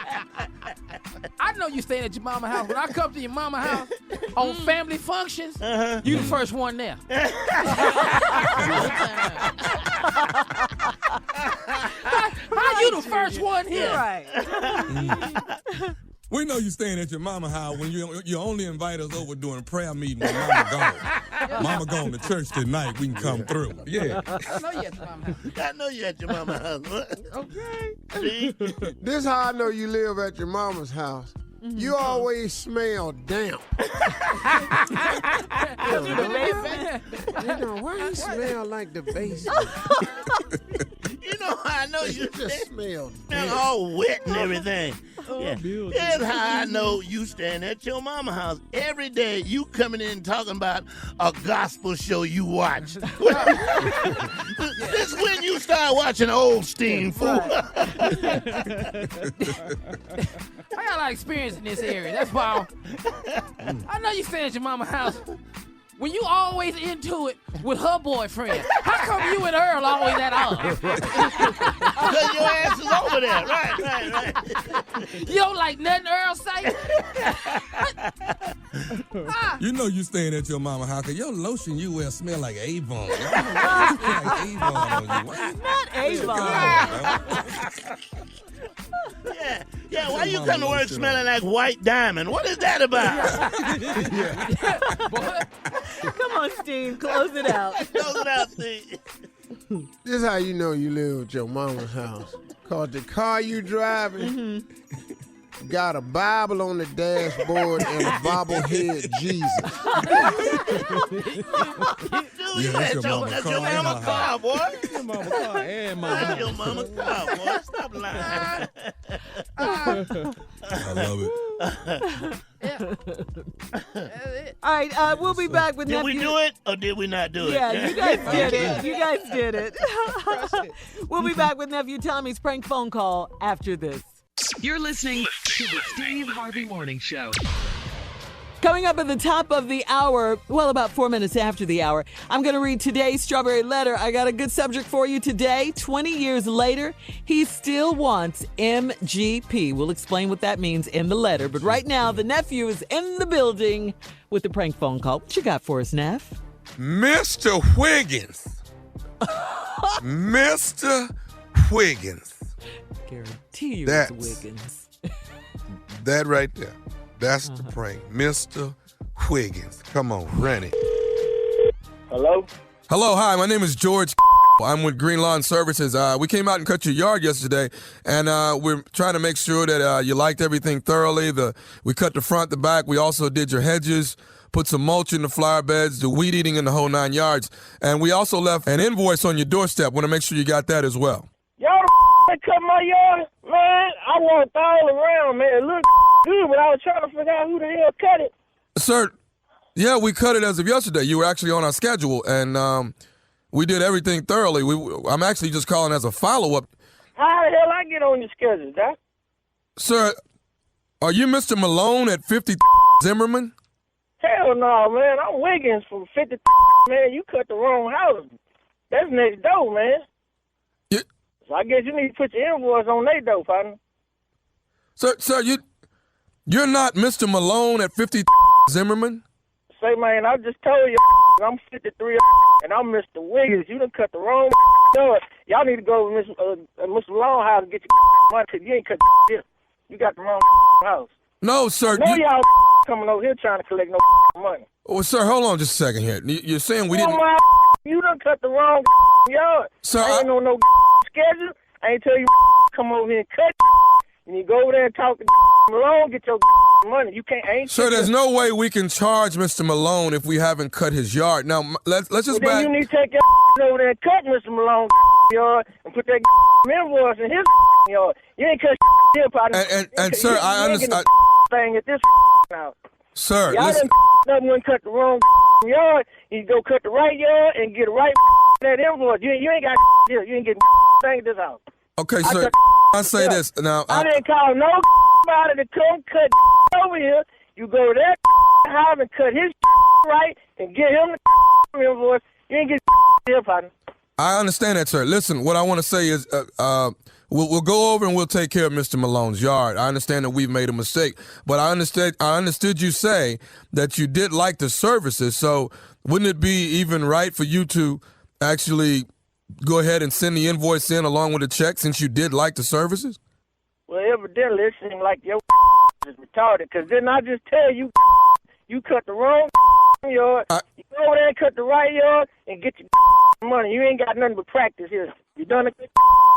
I know you staying at your mama house. When I come to your mama house on family functions, you the first one there. How you the first one here? Right. We know you staying at your mama house when you only invite us over during prayer meeting when Mama gone. Mama gone to church tonight. We can come through. Yeah. I know you at your mama house. I know you at your mama house. Okay. See? This how I know you live at your mama's house. You always smell damp. You know, why you smell like the basement? You know how I know you just smell all wet and everything. Yeah. Here's how I know you stand at your mama house. Every day you coming in talking about a gospel show you watch. This when you start watching Oldstein, fool. I got a lot of experience in this area. That's why I know you staying at your mama house. When you always into it with her boyfriend, how come you and Earl always at odds? Because your ass is over there. Right. You don't like nothing Earl say? You know you staying at your mama house because your lotion you wear smell like Avon. Like Avon on you. Not Avon. Yeah, why you come to work smelling like White Diamond? What is that about? Come on, Steve, close it out. Close it out, Steve. This is how you know you live at your mama's house. Cause the car you driving got a Bible on the dashboard and a bobblehead Jesus. That's your mama car, boy. That's your mama car and mama. That's your mama car, boy. Stop lying. I love it. All right, we'll be back with Did nephew. we do it or did we not do it? Yeah, you guys did it. You guys did it. We'll be back with nephew Tommy's prank phone call after this. You're listening to the Steve Harvey Morning Show. Coming up at the top of the hour, well, about 4 minutes after the hour, I'm going to read today's Strawberry Letter. I got a good subject for you today. 20 years later, he still wants MGP. We'll explain what that means in the letter. But right now, the nephew is in the building with the prank phone call. What you got for us, Neff? Mr. Wiggins. Mr. Wiggins. Guarantee you That's- it's Wiggins. That right there. That's the prank. Mr. Wiggins. Come on, run it. Hello? Hello, hi. My name is George. I'm with Green Lawn Services. We came out and cut your yard yesterday, and we're trying to make sure that you liked everything thoroughly. We cut the front, the back. We also did your hedges, put some mulch in the flower beds, the weed eating in the whole 9 yards. And we also left an invoice on your doorstep. Want to make sure you got that as well. Y'all that cut my yard? Man, I walked all around, man. It looked good, but I was trying to figure out who the hell cut it. Sir, yeah, we cut it as of yesterday. You were actually on our schedule, and we did everything thoroughly. I'm actually just calling as a follow-up. How the hell I get on your schedule, Doc? Sir, are you Mr. Malone at 50 Zimmerman? Hell no, man. I'm Wiggins from 50. Man, you cut the wrong house. That's next door, man. Yeah. So I guess you need to put your invoice on their door, partner. Sir, you're not Mr. Malone at 50 Zimmerman? Say, man, I just told you I'm 53 and I'm Mr. Wiggins. You done cut the wrong door. Y'all need to go to Mr. Long house and get your money because you ain't cut here. You got the wrong house. No, sir. No, y'all coming over here trying to collect no money. Oh, sir, hold on just a second here. You're saying we didn't... You done cut the wrong yard. Sir, I ain't on no schedule. I ain't tell you come over here and cut. And you go over there and talk to Malone, get your money. You can't. Sir, there's no way we can charge Mr. Malone if we haven't cut his yard. Now, let's just back. Then you need to take your over there and cut Mr. Malone's yard and put that invoice in his yard. You ain't cut here, partner. And sir, I understand. Thing at this now. Sir, y'all listen. Done went cut the wrong yard. You go cut the right yard and get the right that invoice. You ain't got here. You ain't getting thing at this house. Okay, sir. I say this now. I didn't call nobody to come cut over here. You go to that house and cut his right and get him the invoice. You ain't get here, partner. I understand that, sir. Listen, what I want to say is We'll go over and we'll take care of Mr. Malone's yard. I understand that we've made a mistake, but I understood you say that you did like the services, so wouldn't it be even right for you to actually go ahead and send the invoice in along with the check since you did like the services? Well, evidently it seems like your is retarded, because didn't I just tell you you cut the wrong yard, you go over there and cut the right yard and get your money. You ain't got nothing but practice here. You done a good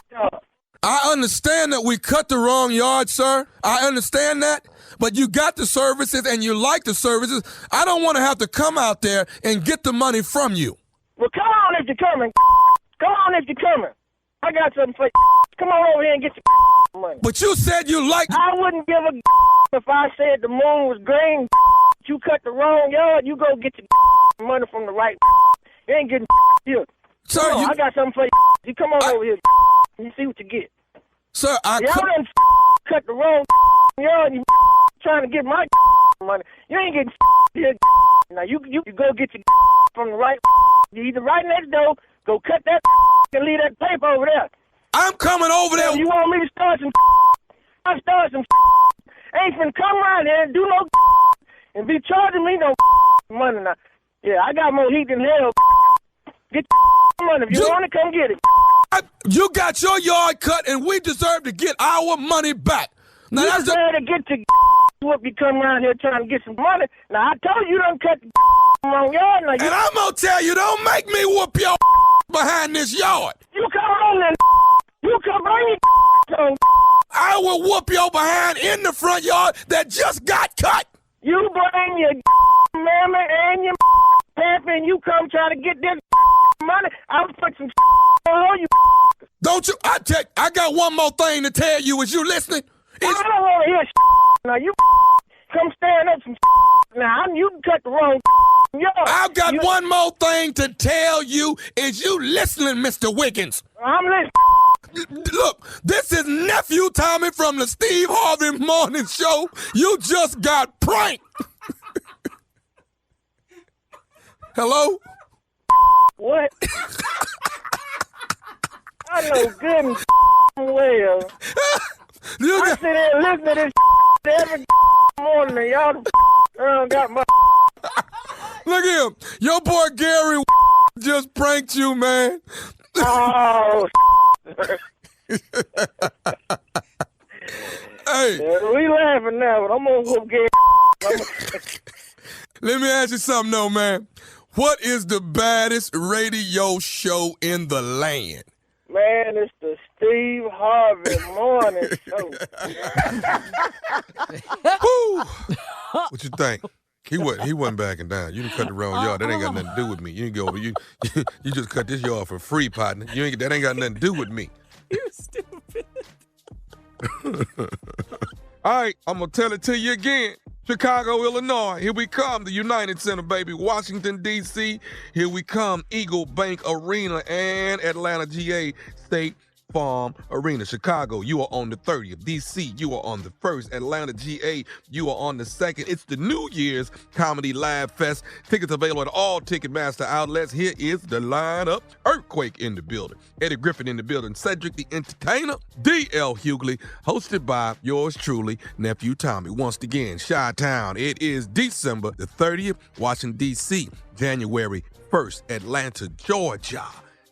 job. I understand that we cut the wrong yard, sir. I understand that. But you got the services and you like the services. I don't want to have to come out there and get the money from you. Well, come on if you're coming. Come on if you're coming. I got something for you. Come on over here and get your money. But you said you liked... I wouldn't give a if I said the moon was green. You cut the wrong yard, you go get your money from the right. You ain't getting here. Sir, come on, I got something for you. You come on over here. You see what you get. Sir, Y'all done cut the wrong yard and you trying to get my money. You ain't getting here. Now you go get your from the right. You either right next door, go cut that and leave that paper over there. I'm coming over there. You want me to start some I start some ain't finna come around here and do no and be charging me no money now. Yeah, I got more heat than hell. Get your money. If you want to, come get it. You got your yard cut, and we deserve to get our money back. Now you deserve to get your whoop. You come around here trying to get some money. Now, I told you don't cut the wrong yard. Now, and I'm going to tell you, don't make me whoop your behind this yard. You come on and you come bring your on. I will whoop your behind in the front yard that just got cut. You bring your mammy and your pappy and you come try to get this money. I'll put some on you. Don't you? I got one more thing to tell you. Is you listening? I don't want to hear now. You come stand up some now. You cut the wrong yard. I've got one more thing to tell you. Is you listening, Mr. Wiggins? I'm listening. Look, this is Nephew Tommy from the Steve Harvey Morning Show. You just got pranked. Hello? What? I know good and well. I sit there and listen to this every morning and y'all got my... Look at him. Your boy Gary just pranked you, man. Oh, hey. Yeah, we laughing now, but I'm going to go get... Let me ask you something, though, man. What is the baddest radio show in the land? Man, it's the Steve Harvey Morning Show. Woo! What you think? He wasn't backing down. You didn't cut the wrong yard. That ain't got nothing to do with me. You didn't go over. You just cut this yard for free, partner. That ain't got nothing to do with me. You're stupid. All right, I'm gonna tell it to you again. Chicago, Illinois, here we come. The United Center, baby. Washington, D.C., here we come. Eagle Bank Arena and Atlanta, GA, State Farm Arena. Chicago, you are on the 30th. D.C., you are on the 1st. Atlanta, GA, you are on the 2nd. It's the New Year's Comedy Live Fest. Tickets available at all Ticketmaster outlets. Here is the lineup. Earthquake in the building. Eddie Griffin in the building. Cedric the Entertainer. D.L. Hughley. Hosted by yours truly, Nephew Tommy. Once again, Chi-Town. It is December the 30th. Washington, D.C. January 1st. Atlanta, Georgia.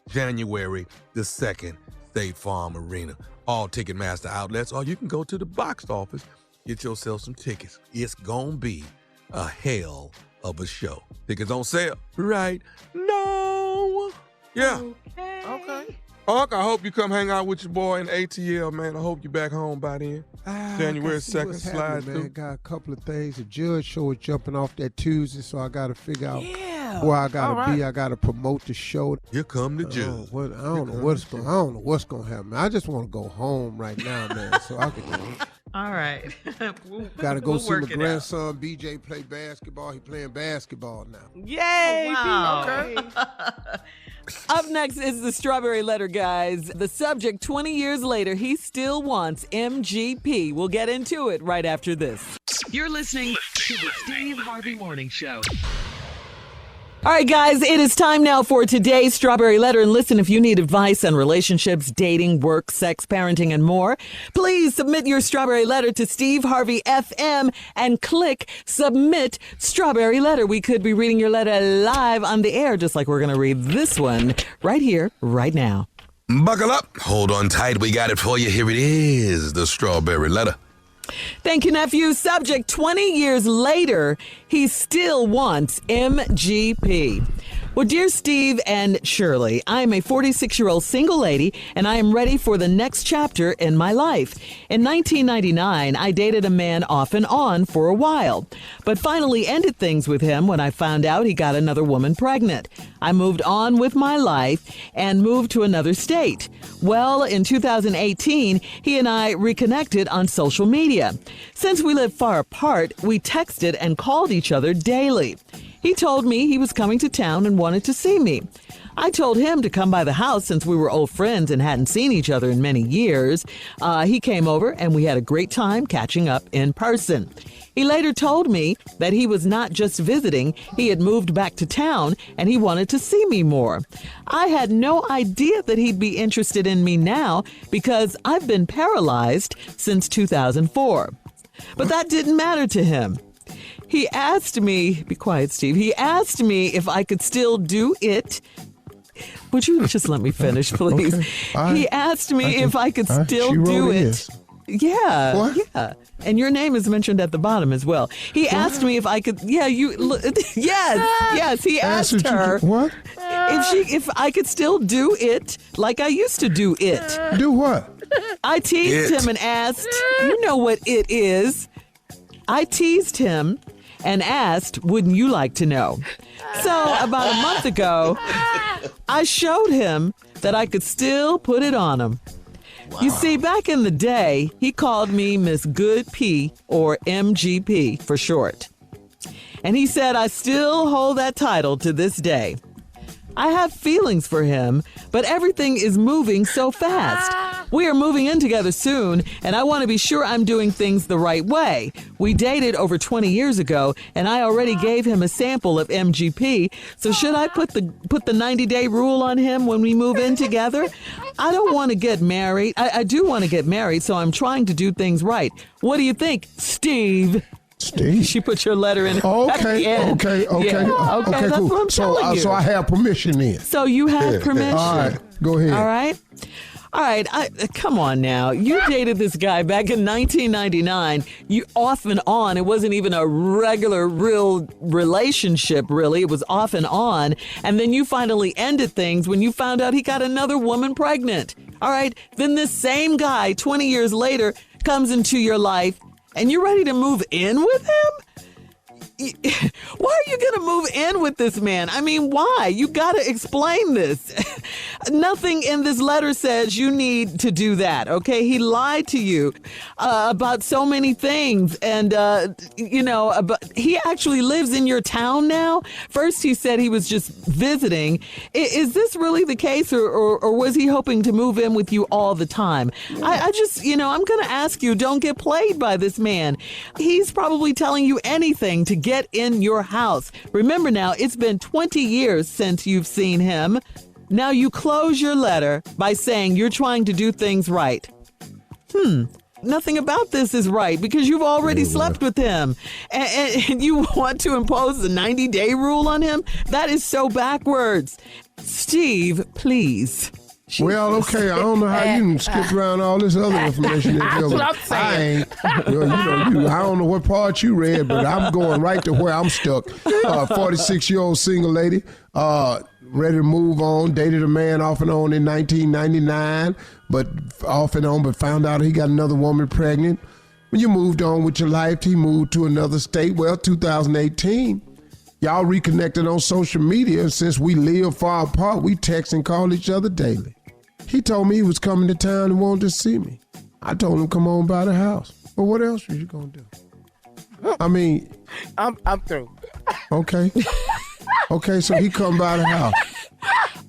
January the 2nd. State Farm Arena. All Ticketmaster outlets, or you can go to the box office, get yourself some tickets. It's gonna be a hell of a show. Tickets on sale right now. Yeah. Okay. Unc, I hope you come hang out with your boy in ATL, man. I hope you're back home by then. January 2nd, slide through. Man. Got a couple of things. The judge show is jumping off that Tuesday, so I got to figure out where I got to be. I got to promote the show. Here come the judge. I don't know what's going to happen. I just want to go home right now, man, so I can. All right. Got to go see my grandson BJ play basketball. He playing basketball now. Yay! Wow. Okay. Up next is the Strawberry Letter, guys. The subject, 20 years later, he still wants MGP. We'll get into it right after this. You're listening to the Steve Harvey Morning Show. All right, guys, it is time now for today's Strawberry Letter. And listen, if you need advice on relationships, dating, work, sex, parenting, and more, please submit your Strawberry Letter to Steve Harvey FM and click Submit Strawberry Letter. We could be reading your letter live on the air, just like we're going to read this one right here, right now. Buckle up. Hold on tight. We got it for you. Here it is, the Strawberry Letter. Thank you, nephew. Subject, 20 years later, he still wants MGP. Well, dear Steve and Shirley, I am a 46-year-old single lady, and I am ready for the next chapter in my life. In 1999, I dated a man off and on for a while, but finally ended things with him when I found out he got another woman pregnant. I moved on with my life and moved to another state. Well, in 2018, he and I reconnected on social media. Since we live far apart, we texted and called each other daily. He told me he was coming to town and wanted to see me. I told him to come by the house since we were old friends and hadn't seen each other in many years. He came over and we had a great time catching up in person. He later told me that he was not just visiting, he had moved back to town and he wanted to see me more. I had no idea that he'd be interested in me now because I've been paralyzed since 2004. But that didn't matter to him. He asked me, be quiet, Steve. He asked me if I could still do it. Would you just let me finish, please? Okay. He asked me if I could still do it. Yeah. What? Yeah. And your name is mentioned at the bottom as well. He asked me if I could. Yeah, yes. He asked her if I could still do it like I used to do it. Do what? I teased him and asked, you know what it is. I teased him and asked, wouldn't you like to know? So about a month ago, I showed him that I could still put it on him. Wow. You see, back in the day, he called me Miss Good P, or MGP for short. And he said I still hold that title to this day. I have feelings for him, but everything is moving so fast. We are moving in together soon, and I want to be sure I'm doing things the right way. We dated over 20 years ago, and I already gave him a sample of MGP, so should I put the 90-day rule on him when we move in together? I don't want to get married. I do want to get married, so I'm trying to do things right. What do you think, Steve? Steve. She put your letter in. Okay. Yeah. Okay, that's cool. What I'm telling you. So I have permission then. So you have permission. All right, go ahead. All right. Come on now. You dated this guy back in 1999. You off and on. It wasn't even a regular, real relationship, really. It was off and on. And then you finally ended things when you found out he got another woman pregnant. All right. Then this same guy, 20 years later, comes into your life. And you're ready to move in with him? Why are you going to move in with this man? I mean, why? You got to explain this. Nothing in this letter says you need to do that, okay? He lied to you about so many things. And, but he actually lives in your town now. First, he said he was just visiting. Is this really the case, or was he hoping to move in with you all the time? I just, I'm going to ask you, don't get played by this man. He's probably telling you anything to get in your house. Remember now, it's been 20 years since you've seen him. Now you close your letter by saying you're trying to do things right. Nothing about this is right because you've already slept with him and you want to impose the 90-day rule on him? That is so backwards. Steve, please. Well, okay, I don't know how you can skip around all this other information. That's what I'm saying. I don't know what part you read, but I'm going right to where I'm stuck. 46-year-old single lady, ready to move on, dated a man off and on in 1999, but found out he got another woman pregnant. When you moved on with your life, he moved to another state. Well, 2018. Y'all reconnected on social media, and since we live far apart, we text and call each other daily. He told me he was coming to town and wanted to see me. I told him come on by the house. Well, what else are you gonna do? I mean, I'm through. Okay. Okay, so he come by the house.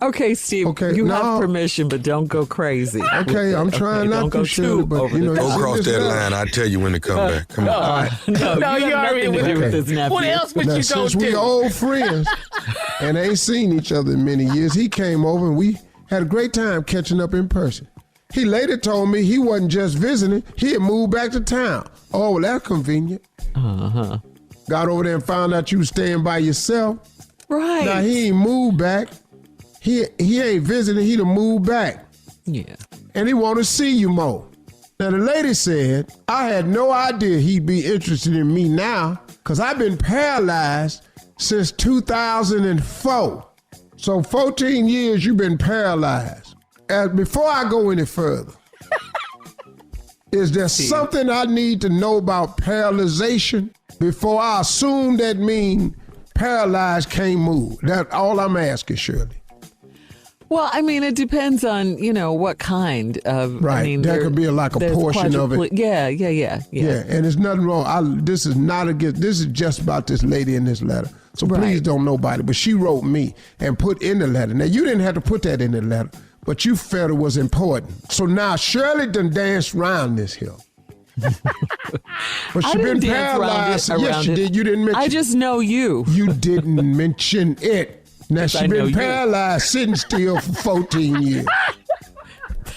Okay, Steve, you have permission, but don't go crazy. Okay, I'm trying not to shoot, but go across that line. I'll tell you when to come back. Come on. No, you have nothing to do with this nephew. What else would you go do? Since we old friends, and ain't seen each other in many years. He came over and we had a great time catching up in person. He later told me he wasn't just visiting, he had moved back to town. Oh, well, that's convenient. Uh-huh. Got over there and found out you was staying by yourself. Right. Now, he ain't moved back. He ain't visiting, he done moved back. Yeah. And he want to see you more. Now, the lady said, I had no idea he'd be interested in me now because I've been paralyzed since 2004. So 14 years you've been paralyzed. Before I go any further, is there something I need to know about paralyzation before I assume that mean paralyzed can't move? That's all I'm asking, Shirley. Well, I mean, it depends on, what kind of. Right. I mean, there could be like a portion of it. Yeah. Yeah, and there's nothing wrong. This is not against, this is just about this lady in this letter. So please don't nobody. But she wrote me and put in the letter. Now, you didn't have to put that in the letter, but you felt it was important. So now Shirley done danced around this hill. But she been paralyzed. Yes, you did. You didn't mention it. I just know you. You didn't mention it. Now, she been paralyzed, sitting still for 14 years.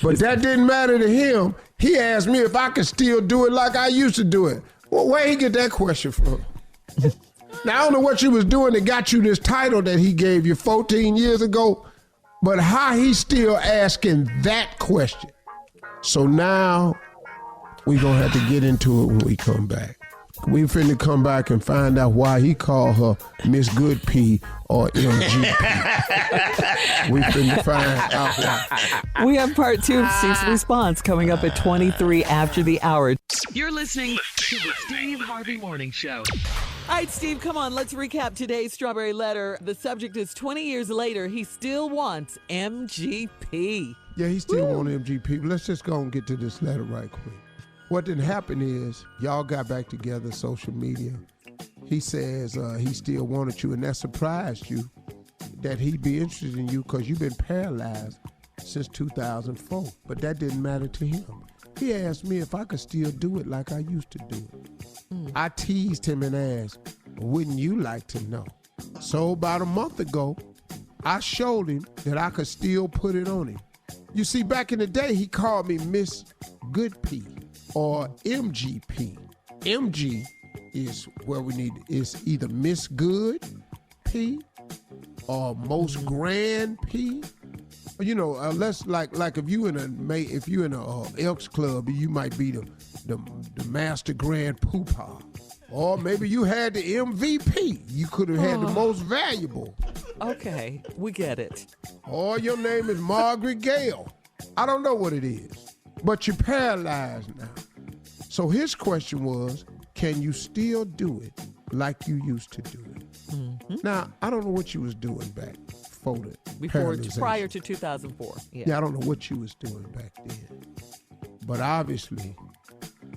But that didn't matter to him. He asked me if I could still do it like I used to do it. Well, where he get that question from? Now, I don't know what you was doing that got you this title that he gave you 14 years ago, but how he still asking that question. So now, we going to have to get into it when we come back. We finna come back and find out why he called her Miss Good P or MGP. We finna find out why. We have part 2 of Steve's response coming up at 23 after the hour. You're listening to the Steve Harvey Morning Show. All right, Steve, come on. Let's recap today's Strawberry Letter. The subject is 20 years later, he still wants MGP. Yeah, he still wants MGP. Let's just go and get to this letter right quick. What didn't happen is y'all got back together, social media. He says he still wanted you, and that surprised you that he'd be interested in you because you've been paralyzed since 2004. But that didn't matter to him. He asked me if I could still do it like I used to do it. I teased him and asked, wouldn't you like to know? So about a month ago, I showed him that I could still put it on him. You see, back in the day, he called me Miss Good P or MGP. MG is where we need is either Miss Good P or Most Grand P. You know, unless like if you in a Elks Club, you might be the Master Grand Poopah. Or maybe you had the MVP. You could have had the most valuable. Okay, we get it. Or your name is Margaret Gale. I don't know what it is, but you're paralyzed now. So his question was, can you still do it like you used to do it? Mm-hmm. Now, I don't know what you was doing back prior to 2004. Yeah, I don't know what you was doing back then. But obviously,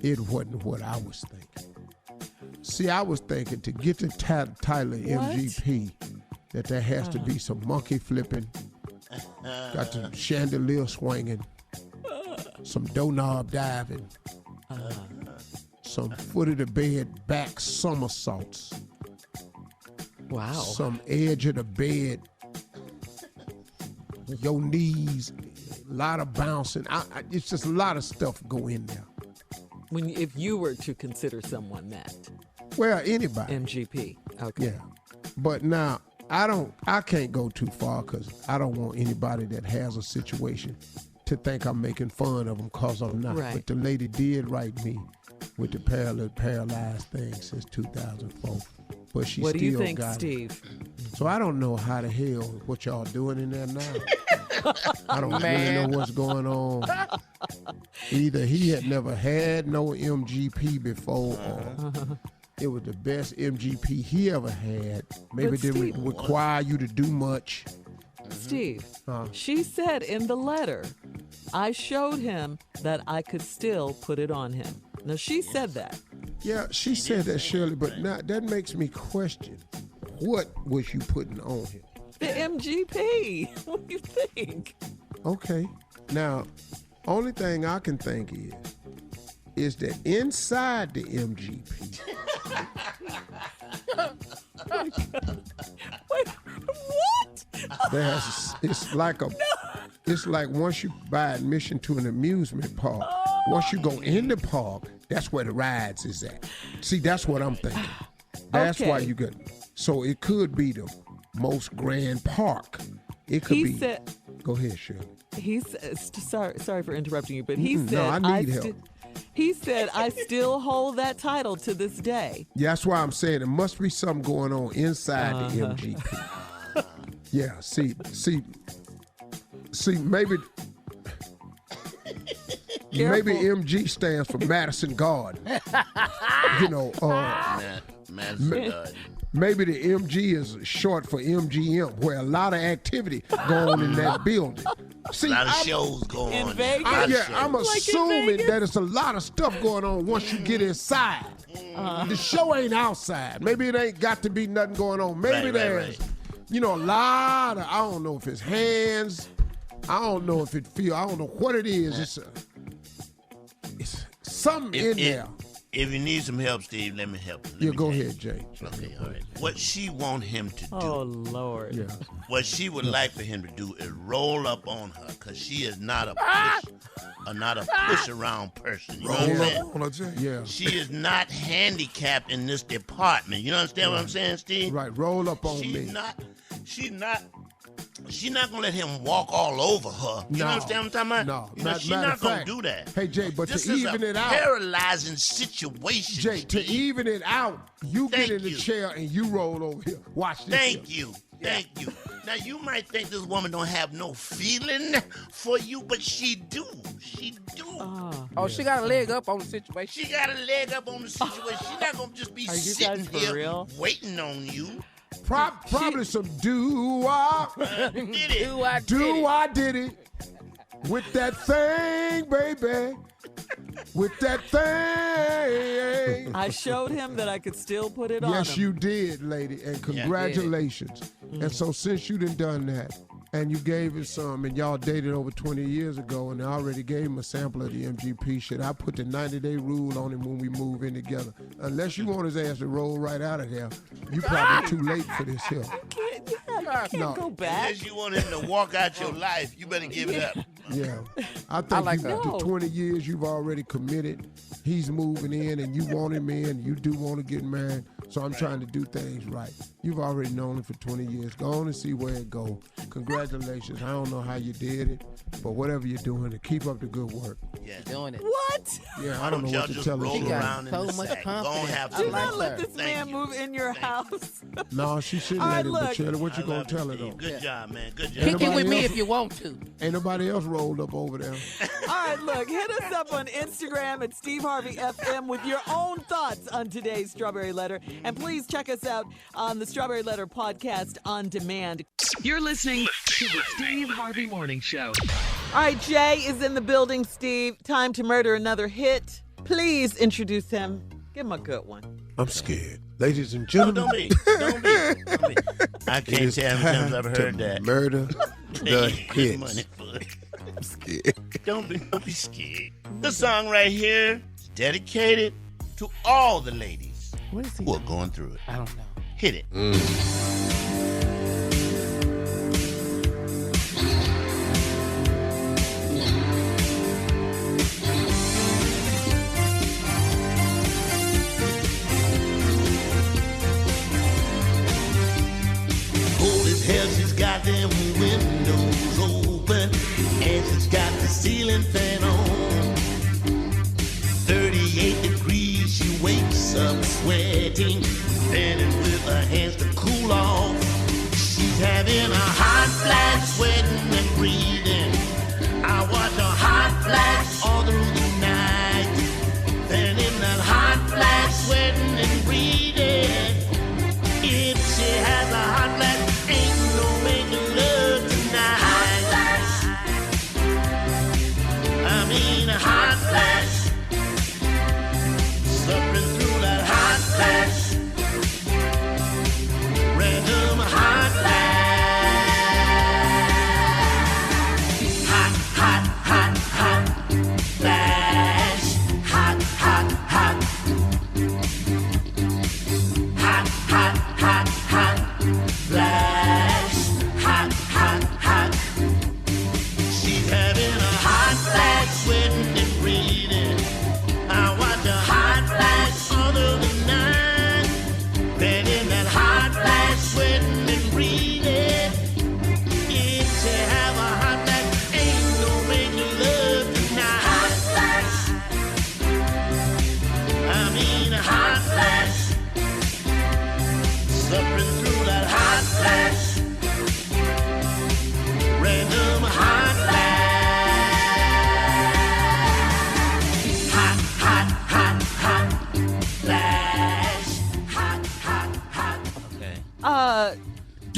it wasn't what I was thinking. See, I was thinking to get to Tyler MGP, that there has to be some monkey flipping, got some chandelier swinging, some doorknob diving, some foot of the bed back somersaults. Wow. Some edge of the bed, your knees, a lot of bouncing. It's just a lot of stuff go in there. If you were to consider someone that. Well, anybody. MGP. Okay. Yeah. But now, I can't go too far because I don't want anybody that has a situation to think I'm making fun of them because I'm not. Right. But the lady did write me with the paralyzed thing since 2004. But she what do you think, got Steve? It. So I don't know how the hell what y'all doing in there now. I don't really know what's going on. Either he had never had no MGP before or it was the best MGP he ever had. Maybe it didn't require you to do much. Steve, she said in the letter, I showed him that I could still put it on him. Now, she said that. Yeah, she said that, Shirley, but now that makes me question, what was you putting on him? The MGP. What do you think? Okay. Now, only thing I can think is that inside the MGP. Wait, It's like once you buy admission to an amusement park, once you go in the park, that's where the rides is at. See, that's what I'm thinking. That's why you get. So it could be the most grand park. It could be. Go ahead, Shirley. He said, sorry for interrupting you, but he said, no, I need help. He said, I still hold that title to this day. Yeah, that's why I'm saying there must be something going on inside the MGP. Yeah, see, maybe MG stands for Madison Garden. Madison Garden. Maybe the MG is short for MGM, where a lot of activity going on in that building. See, a lot of shows going on. In Vegas? I'm assuming that it's a lot of stuff going on once you get inside. The show ain't outside. Maybe it ain't got to be nothing going on. Maybe there's, a lot of, I don't know if it's hands. I don't know if it feels, I don't know what it is. It's something in there. If you need some help, Steve, let me help you. Yeah, go ahead, Jay. Okay, all right. What she want him to do. Oh, Lord. Yeah. What she would like for him to do is roll up on her, because she is not a push around person. You know what I'm saying? Yeah. She is not handicapped in this department. You understand what I'm saying, Steve? Right, roll up on me. She's not gonna let him walk all over her. You understand what I'm talking about? No, she's not gonna do that. Hey, Jay, but this to even it out, paralyzing situation. Jay, Steve. to even it out, you get in the chair and you roll over here. Watch this. Thank you. Now you might think this woman don't have no feeling for you, but she do. She do. She got a leg up on the situation. She got a leg up on the situation. She's not gonna just be sitting here waiting on you. Probably some do I did it with that thing, baby. With that thing. I showed him that I could still put it on him. Yes, you did, lady, and congratulations. And so since you done that, and you gave it some, and y'all dated over 20 years ago, and I already gave him a sample of the MGP shit, I put the 90-day rule on him when we move in together. Unless you want his ass to roll right out of there, you probably too late for this here. You can't go back. Unless you want him to walk out your life, you better give it up. Yeah. I think the 20 years you've already committed, he's moving in, and you want him in, you do want to get married, so I'm trying to do things right. You've already known him for 20 years. Go on and see where it goes. Congratulations. I don't know how you did it, but whatever you're doing, keep up the good work. Yeah, doing it. What? Yeah, I don't know what to tell her. She got so much confidence. Do not let this man move in your house. No, she shouldn't let him. But Shirley, what you gonna tell her though? Good job, man. Good job. Kick it with me if you want to. Ain't nobody else rolled up over there. All right, look, hit us up on Instagram at Steve Harvey FM with your own thoughts on today's Strawberry Letter. And please check us out on the Strawberry Letter podcast on demand. You're listening to the Steve Harvey Morning Show. All right, Jay is in the building, Steve. Time to murder another hit. Please introduce him. Give him a good one. I'm scared. Ladies and gentlemen. Don't be. I can't tell how many times I've heard that. Murder the hits. I'm scared. Don't be scared. The song right here is dedicated to all the ladies who are going through it. I don't know. Hit it. Cold as hell, she's got them windows open, and she's got the ceiling fan on. 38 degrees, she wakes up sweating, standing with her hands to cool off. She's having a hot flash, sweating and breathing. I watch a hot flash all through the night. Then in that hot flash, sweating and breathing. If she has a hot flash, ain't no making love tonight. I mean a hot flash. Suffering through that hot flash. Random hot flash. Hot, hot, hot, hot flash. Hot, hot, hot. Hot, hot, hot, hot flash. Hot, hot.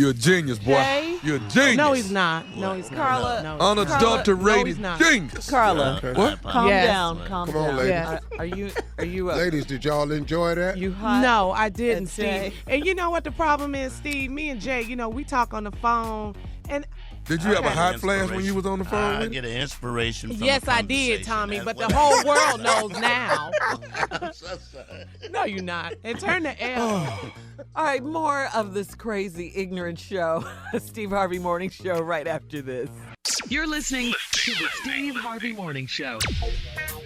You're a genius, boy. Jay? You're a genius. No, he's not. No, he's Carla. not. Unadulterated no, genius. Carla, What? calm Yes. down. Calm Come on, down. ladies. Yes. Are you Ladies, did y'all enjoy that? you hot? No, I didn't, And Jay? Steve. And you know what the problem is, Steve? Me and Jay, we talk on the phone, and Did you have a Okay. hot flash when you was on the phone? I with get an inspiration from yes, the I did, conversation. Tommy. That's But the what- whole world knows now. I'm so sorry. No, you're not. And turn the L. All right, more of this crazy, ignorant show. Steve Harvey Morning Show right after this. You're listening to the Steve Harvey Morning Show.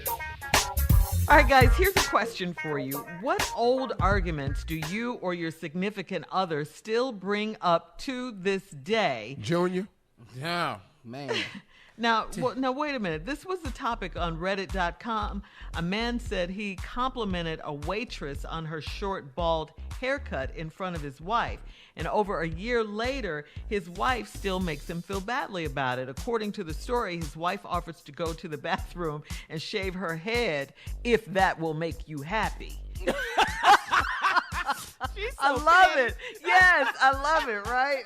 All right, guys, here's a question for you. What old arguments do you or your significant other still bring up to this day? Junior? Oh, man. Now, wait a minute. This was the topic on Reddit.com. A man said he complimented a waitress on her short, bald haircut in front of his wife. And over a year later, his wife still makes him feel badly about it. According to the story, his wife offers to go to the bathroom and shave her head if that will make you happy. I love it. Yes, I love it, right?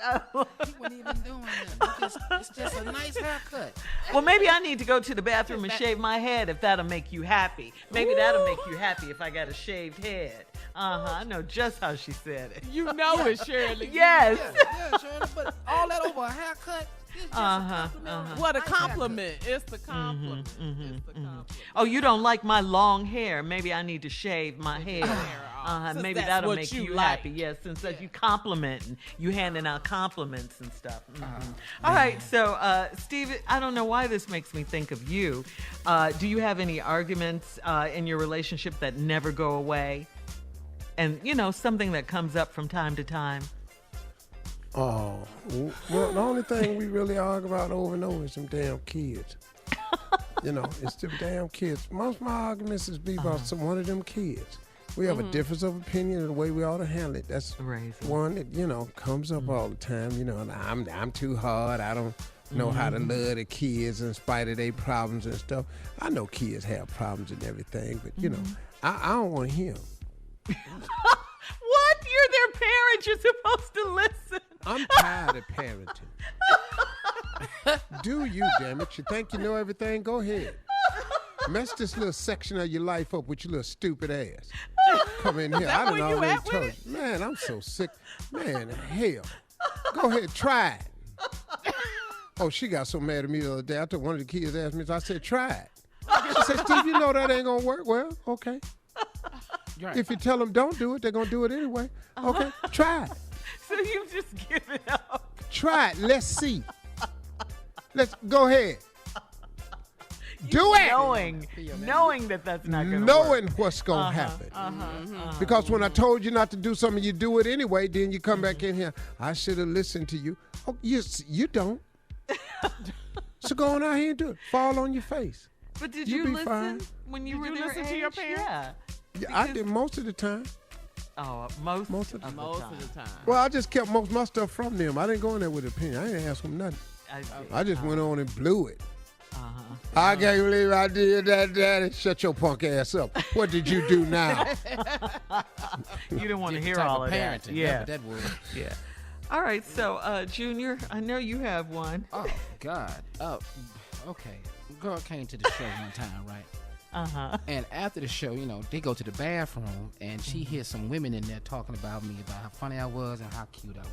He wasn't even doing that. It's just a nice haircut. Well, maybe I need to go to the bathroom and shave my head if that'll make you happy. Maybe that'll make you happy if I got a shaved head. I know just how she said it. You know it, Shirley. Yes. Yeah, Shirley, but all that over a haircut, it's just a compliment. What a compliment. It's the compliment. It's the compliment. Oh, you don't like my long hair. Maybe I need to shave my hair. Since Maybe that's that'll what make you you like. happy. Yes, since that you compliment and you handing out compliments and stuff. All right, so Steve, I don't know why this makes me think of you. Do you have any arguments in your relationship that never go away? And, something that comes up from time to time? Oh, well, the only thing we really argue about over and over is them damn kids. It's them damn kids. Most of my arguments is about one of them kids. We have a difference of opinion in the way we ought to handle it. That's one that, comes up all the time. I'm too hard. I don't know how to love the kids in spite of their problems and stuff. I know kids have problems and everything, but, I don't want to hear them. What? You're their parent. You're supposed to listen. I'm tired of parenting. Do you, damn it? You think you know everything? Go ahead. Mess this little section of your life up with your little stupid ass. Come in here. I done already told you. Man, I'm so sick. Man, hell. Go ahead, try it. Oh, she got so mad at me the other day. I told one of the kids asked me, I said, try it. She said, Steve, you know that ain't gonna work. Well, okay. Right. If you tell them don't do it, they're gonna do it anyway. Okay, try it. So you just give it up. Try it. Let's see. Let's go ahead. Do it. Knowing that that's not going to work. Knowing what's going to happen. Because when I told you not to do something, you do it anyway, then you come back in here. I should have listened to you. Oh, you don't. So go on out here and do it. Fall on your face. But did You you be listen fine. when you Did were you their listen age? to your parents? Yeah. I did most of the time. Oh, most of the Most time. of the time. Well, I just kept most of my stuff from them. I didn't go in there with an opinion. I didn't ask them nothing. I see. I just went on and blew it. I can't believe I did that, Daddy. Shut your punk ass up. What did you do now? You didn't want to hear Type all of of that. parenting. Yeah. That word. Yeah. All right. So, Junior, I know you have one. Oh, God. Oh, okay. Girl came to the show one time, right? And after the show, they go to the bathroom, and she hears some women in there talking about me, about how funny I was and how cute I was.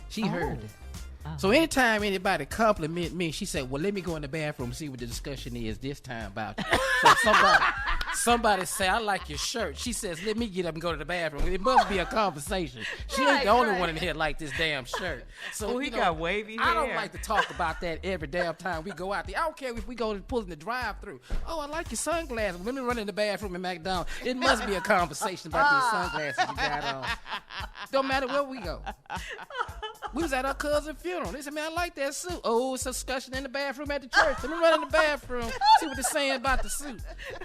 She heard it. So anytime anybody compliment me, she said, well, let me go in the bathroom and see what the discussion is this time about you. So somebody say, I like your shirt. She says, let me get up and go to the bathroom. It must be a conversation. She ain't the only one in here like this damn shirt. So he got wavy hair. I don't like to talk about that every damn time we go out there. I don't care if we go and pull in the drive-thru. Oh, I like your sunglasses. Let me run in the bathroom at McDonald's. It must be a conversation about these sunglasses you got on. Don't matter where we go. We was at her cousin's funeral. They said, man, I like that suit. Oh, it's a discussion in the bathroom at the church. Let me run in the bathroom, see what they're saying about the suit.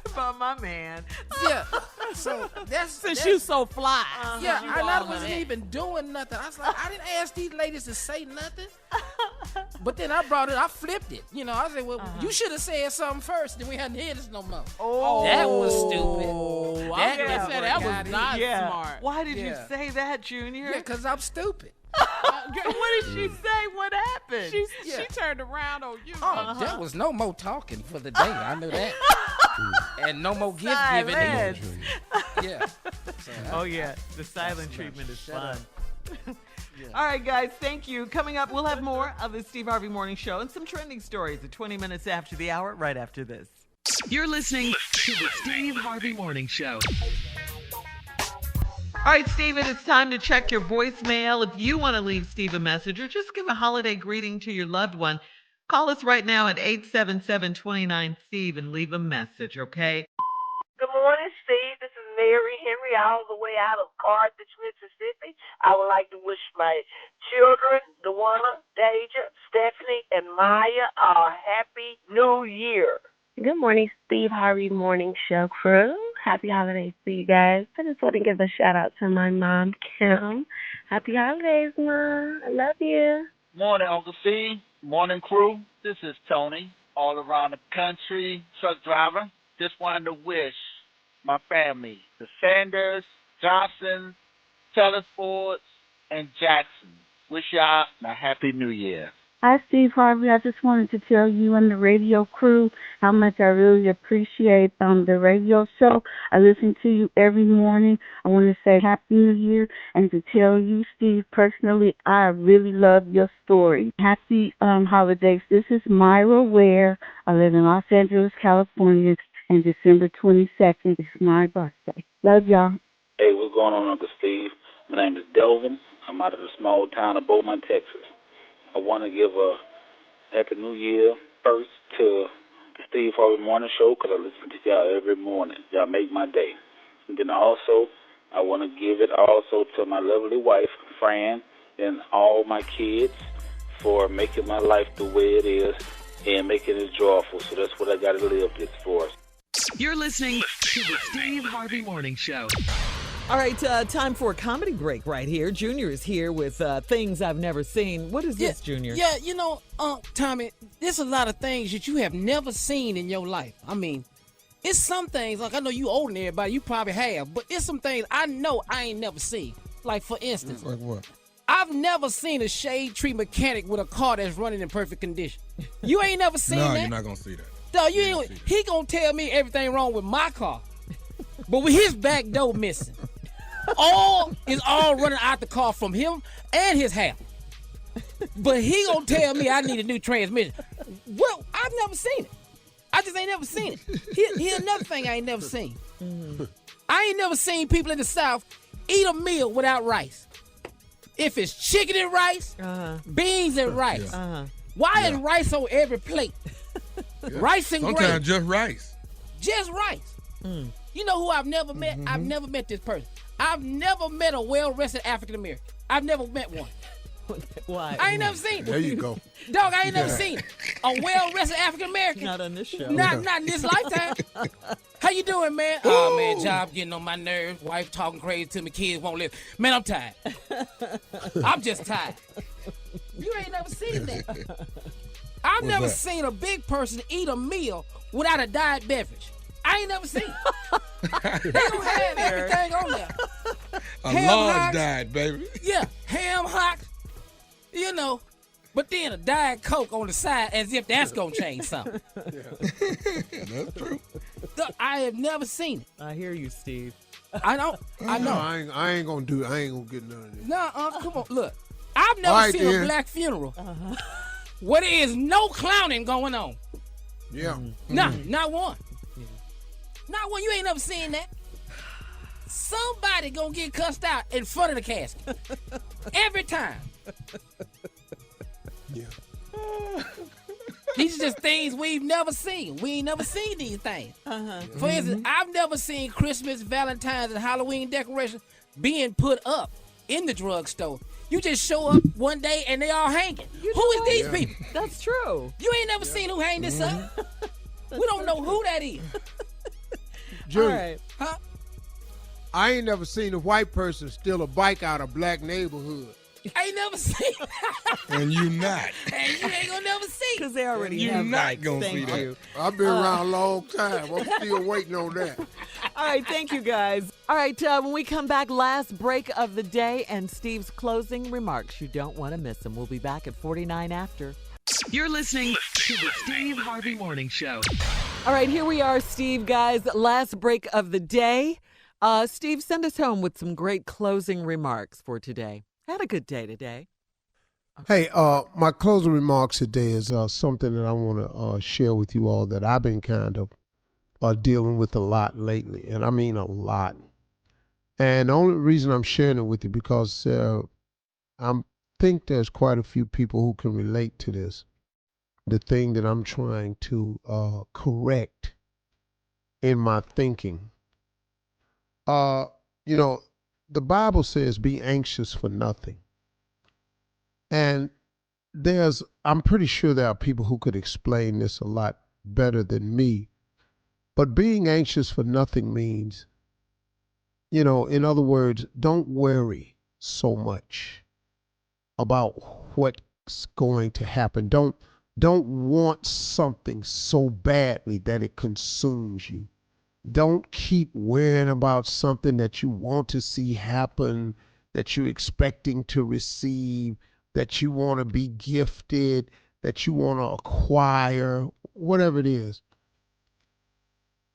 About my man. Yeah. So Since you so fly. yeah, You and all I of wasn't that. even doing nothing. I was like, I didn't ask these ladies to say nothing. But then I flipped it. You know, I said, well, you should have said something first, then we hadn't heard this no more. Oh. That was stupid. That was not smart. Why did you say that, Junior? Yeah, because I'm stupid. What did she say? What happened? She turned around on you. There was no more talking for the day. I knew that. And no more gift giving either. Yeah. So, the silent treatment is fun. All right, guys, thank you. Coming up, we'll have more of the Steve Harvey Morning Show and some trending stories at 20 minutes after the hour, right after this. You're listening to the Steve Harvey Morning Show. All right, Steven, it's time to check your voicemail. If you want to leave Steve a message or just give a holiday greeting to your loved one, call us right now at 877-29-STEVE and leave a message, okay? Good morning, Steve. This is Mary Henry, all the way out of Carthage, Mississippi. I would like to wish my children, Dewana, Deja, Stephanie, and Maya, a happy New Year. Good morning, Steve Harvey Morning Show crew. Happy holidays to you guys. I just want to give a shout out to my mom, Kim. Happy holidays, Mom. I love you. Morning, Uncle Steve. Morning, crew. This is Tony, all around the country, truck driver. Just wanted to wish my family, the Sanders, Johnson, Telesfords, and Jackson. Wish y'all a happy New Year. Hi, Steve Harvey. I just wanted to tell you and the radio crew how much I really appreciate the radio show. I listen to you every morning. I want to say Happy New Year and to tell you, Steve, personally, I really love your story. Happy holidays. This is Myra Ware. I live in Los Angeles, California, and December 22nd is my birthday. Love y'all. Hey, what's going on, Uncle Steve? My name is Delvin. I'm out of the small town of Beaumont, Texas. I want to give a Happy New Year first to the Steve Harvey Morning Show because I listen to y'all every morning. Y'all make my day. And then also, I want to give it also to my lovely wife, Fran, and all my kids for making my life the way it is and making it joyful. So that's what I got to live this for. You're listening to the Steve Harvey Morning Show. All right, time for a comedy break right here. Junior is here with things I've never seen. What is this, Junior? Yeah, you know, Tommy, there's a lot of things that you have never seen in your life. I mean, it's some things, like I know you older than everybody, you probably have, but it's some things I know I ain't never seen. Like, for instance, Like what? I've never seen a shade tree mechanic with a car that's running in perfect condition. You ain't never seen that? No, you're not going to see that. No, you ain't. He gonna tell me everything wrong with my car, but with his back door missing. All running out the car from him and his house. But he gonna tell me I need a new transmission. Well, I've never seen it. I just ain't never seen it. Here's another thing I ain't never seen. I ain't never seen people in the South eat a meal without rice. If it's chicken and rice, beans and rice. Why is rice on every plate? Rice and gravy. Sometimes just rice. Just rice. You know who I've never met? I've never met this person. I've never met a well-rested African American. I've never met one. Why? I ain't never seen it. There you go. Dog, I ain't never seen it. A well-rested African American. Not on this show. Not in this lifetime. How you doing, man? Oh, man, job getting on my nerves. Wife talking crazy to me. Kids won't live. Man, I'm tired. I'm just tired. You ain't never seen that. I've never seen a big person eat a meal without a diet beverage. I ain't never seen it. They don't have everything on there. A large diet, baby. Yeah, ham hocks, you know, but then a Diet Coke on the side as if that's going to change something. That's true. I have never seen it. I hear you, Steve. I know. I ain't gonna do it. I ain't gonna get none of this. No, come on. Look, I've never seen a black funeral where there is no clowning going on. Yeah. Not one. Not one. You ain't never seen that. Somebody gonna get cussed out in front of the casket. Every time. Yeah. These are just things we've never seen. We ain't never seen these things. For instance, I've never seen Christmas, Valentine's, and Halloween decorations being put up in the drugstore. You just show up one day and they all hanging. Who is these people? That's true. You ain't never seen who hang this up. We don't know who that is. Junior, All right. Huh? I ain't never seen a white person steal a bike out of a black neighborhood. I ain't never seen And you not. And you ain't gonna never see. Because they already You have not bikes. gonna Thank see you. I've been around a long time. I'm still waiting on that. All right, thank you guys. All right, when we come back, last break of the day and Steve's closing remarks. You don't want to miss them. We'll be back at 49 after. You're listening to the Steve Harvey Morning Show. All right, here we are, Steve, guys. Last break of the day. Steve, send us home with some great closing remarks for today. Had a good day today. Hey, my closing remarks today is something that I want to share with you all that I've been kind of dealing with a lot lately, and I mean a lot. And the only reason I'm sharing it with you because I think there's quite a few people who can relate to this. The thing that I'm trying to correct in my thinking. You know, the Bible says, "Be anxious for nothing." And I'm pretty sure there are people who could explain this a lot better than me. But being anxious for nothing means, you know, in other words, don't worry so much about what's going to happen. Don't want something so badly that it consumes you. Don't keep worrying about something that you want to see happen, that you're expecting to receive, that you want to be gifted, that you want to acquire, whatever it is.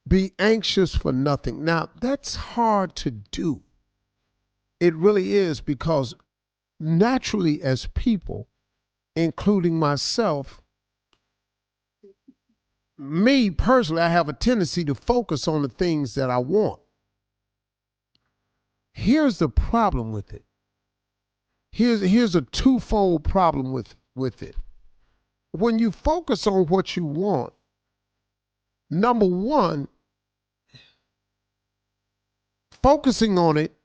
Be anxious for nothing. Now, that's hard to do. It really is, because naturally as people, including myself, me personally, I have a tendency to focus on the things that I want. Here's the problem with it. Here's a twofold problem with it. When you focus on what you want, number one, focusing on it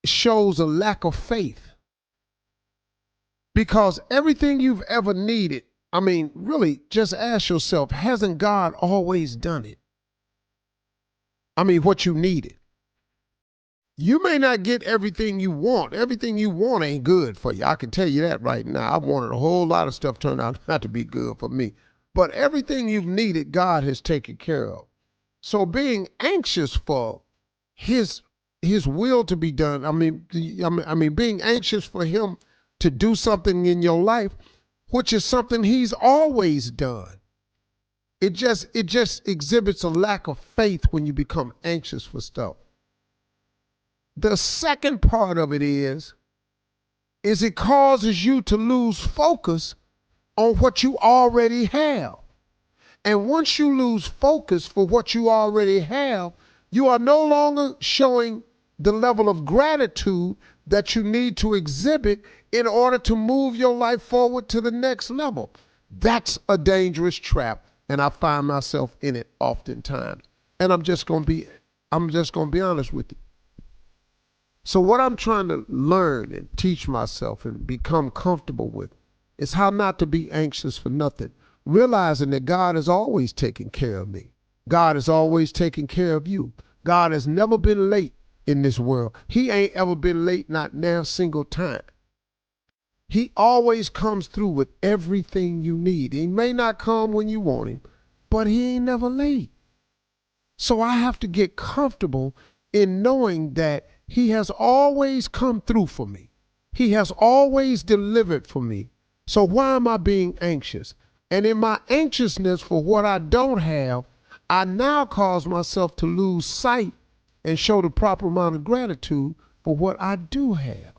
shows a lack of faith. Because everything you've ever needed, I mean, really, just ask yourself, hasn't God always done it? I mean, what you needed. You may not get everything you want. Everything you want ain't good for you. I can tell you that right now. I wanted a whole lot of stuff turned out not to be good for me. But everything you've needed, God has taken care of. So being anxious for his will to be done, I mean, being anxious for him to do something in your life, which is something he's always done. It just exhibits a lack of faith when you become anxious for stuff. The second part of it is it causes you to lose focus on what you already have. And once you lose focus for what you already have, you are no longer showing the level of gratitude that you need to exhibit in order to move your life forward to the next level. That's a dangerous trap, and I find myself in it oftentimes. And I'm just going to be honest with you. So what I'm trying to learn and teach myself and become comfortable with is how not to be anxious for nothing, realizing that God is always taking care of me. God is always taking care of you. God has never been late in this world. He ain't ever been late, not now a single time. He always comes through with everything you need. He may not come when you want him, but he ain't never late. So I have to get comfortable in knowing that he has always come through for me. He has always delivered for me. So why am I being anxious? And in my anxiousness for what I don't have, I now cause myself to lose sight and show the proper amount of gratitude for what I do have.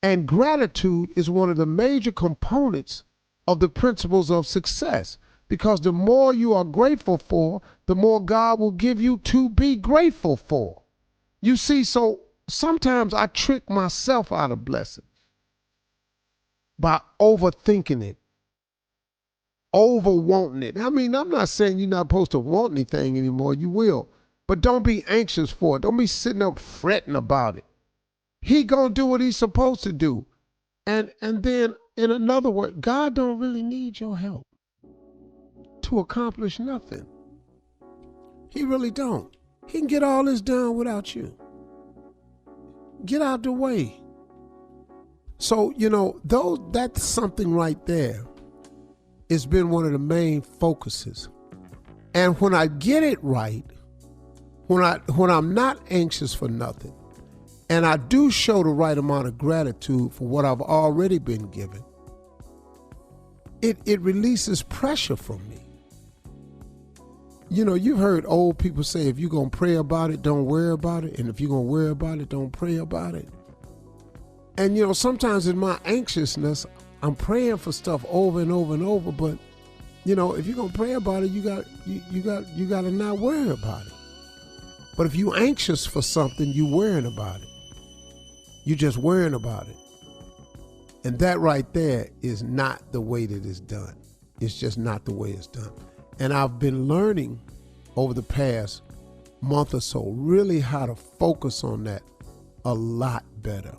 And gratitude is one of the major components of the principles of success, because the more you are grateful for, the more God will give you to be grateful for. You see, so sometimes I trick myself out of blessing by overthinking it, over wanting it. I mean, I'm not saying you're not supposed to want anything anymore. You will. But don't be anxious for it. Don't be sitting up fretting about it. He gonna do what he's supposed to do. And then, in another word, God don't really need your help to accomplish nothing. He really don't. He can get all this done without you. Get out the way. So, that's something right there. It's been one of the main focuses. And when I get it right, when I'm not anxious for nothing, and I do show the right amount of gratitude for what I've already been given, it releases pressure from me. You've heard old people say, if you're going to pray about it, don't worry about it. And if you're going to worry about it, don't pray about it. And, sometimes in my anxiousness, I'm praying for stuff over and over and over. But, if you're going to pray about it, you got to not worry about it. But if you're anxious for something, you're worrying about it. You're just worrying about it. And that right there is not the way that it's done. It's just not the way it's done. And I've been learning over the past month or so really how to focus on that a lot better.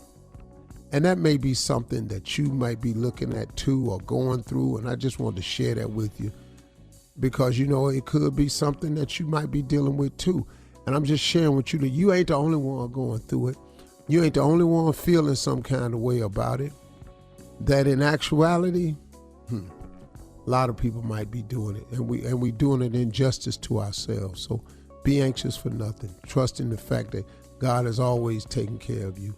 And that may be something that you might be looking at too or going through. And I just wanted to share that with you because, it could be something that you might be dealing with too. And I'm just sharing with you that you ain't the only one going through it. You ain't the only one feeling some kind of way about it. That in actuality, a lot of people might be doing it, and we doing it injustice to ourselves. So be anxious for nothing. Trust in the fact that God is always taking care of you,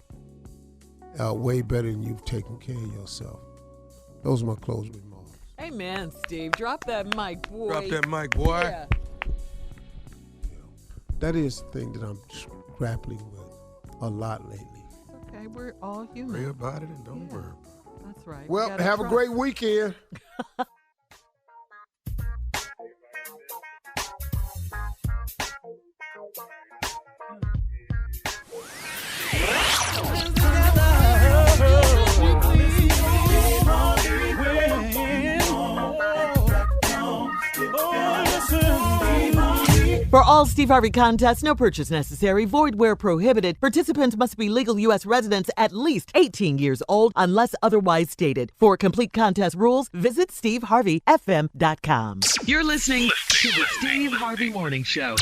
way better than you've taken care of yourself. Those are my closing remarks. Amen, Steve. Drop that mic, boy. Drop that mic, boy. Yeah. That is the thing that I'm grappling with a lot lately. Okay, we're all human. Pray about it and don't worry. That's right. Well, have a great weekend. For all Steve Harvey contests, no purchase necessary, void where prohibited. Participants must be legal U.S. residents at least 18 years old unless otherwise stated. For complete contest rules, visit SteveHarveyFM.com. You're listening to the Steve Harvey Morning Show.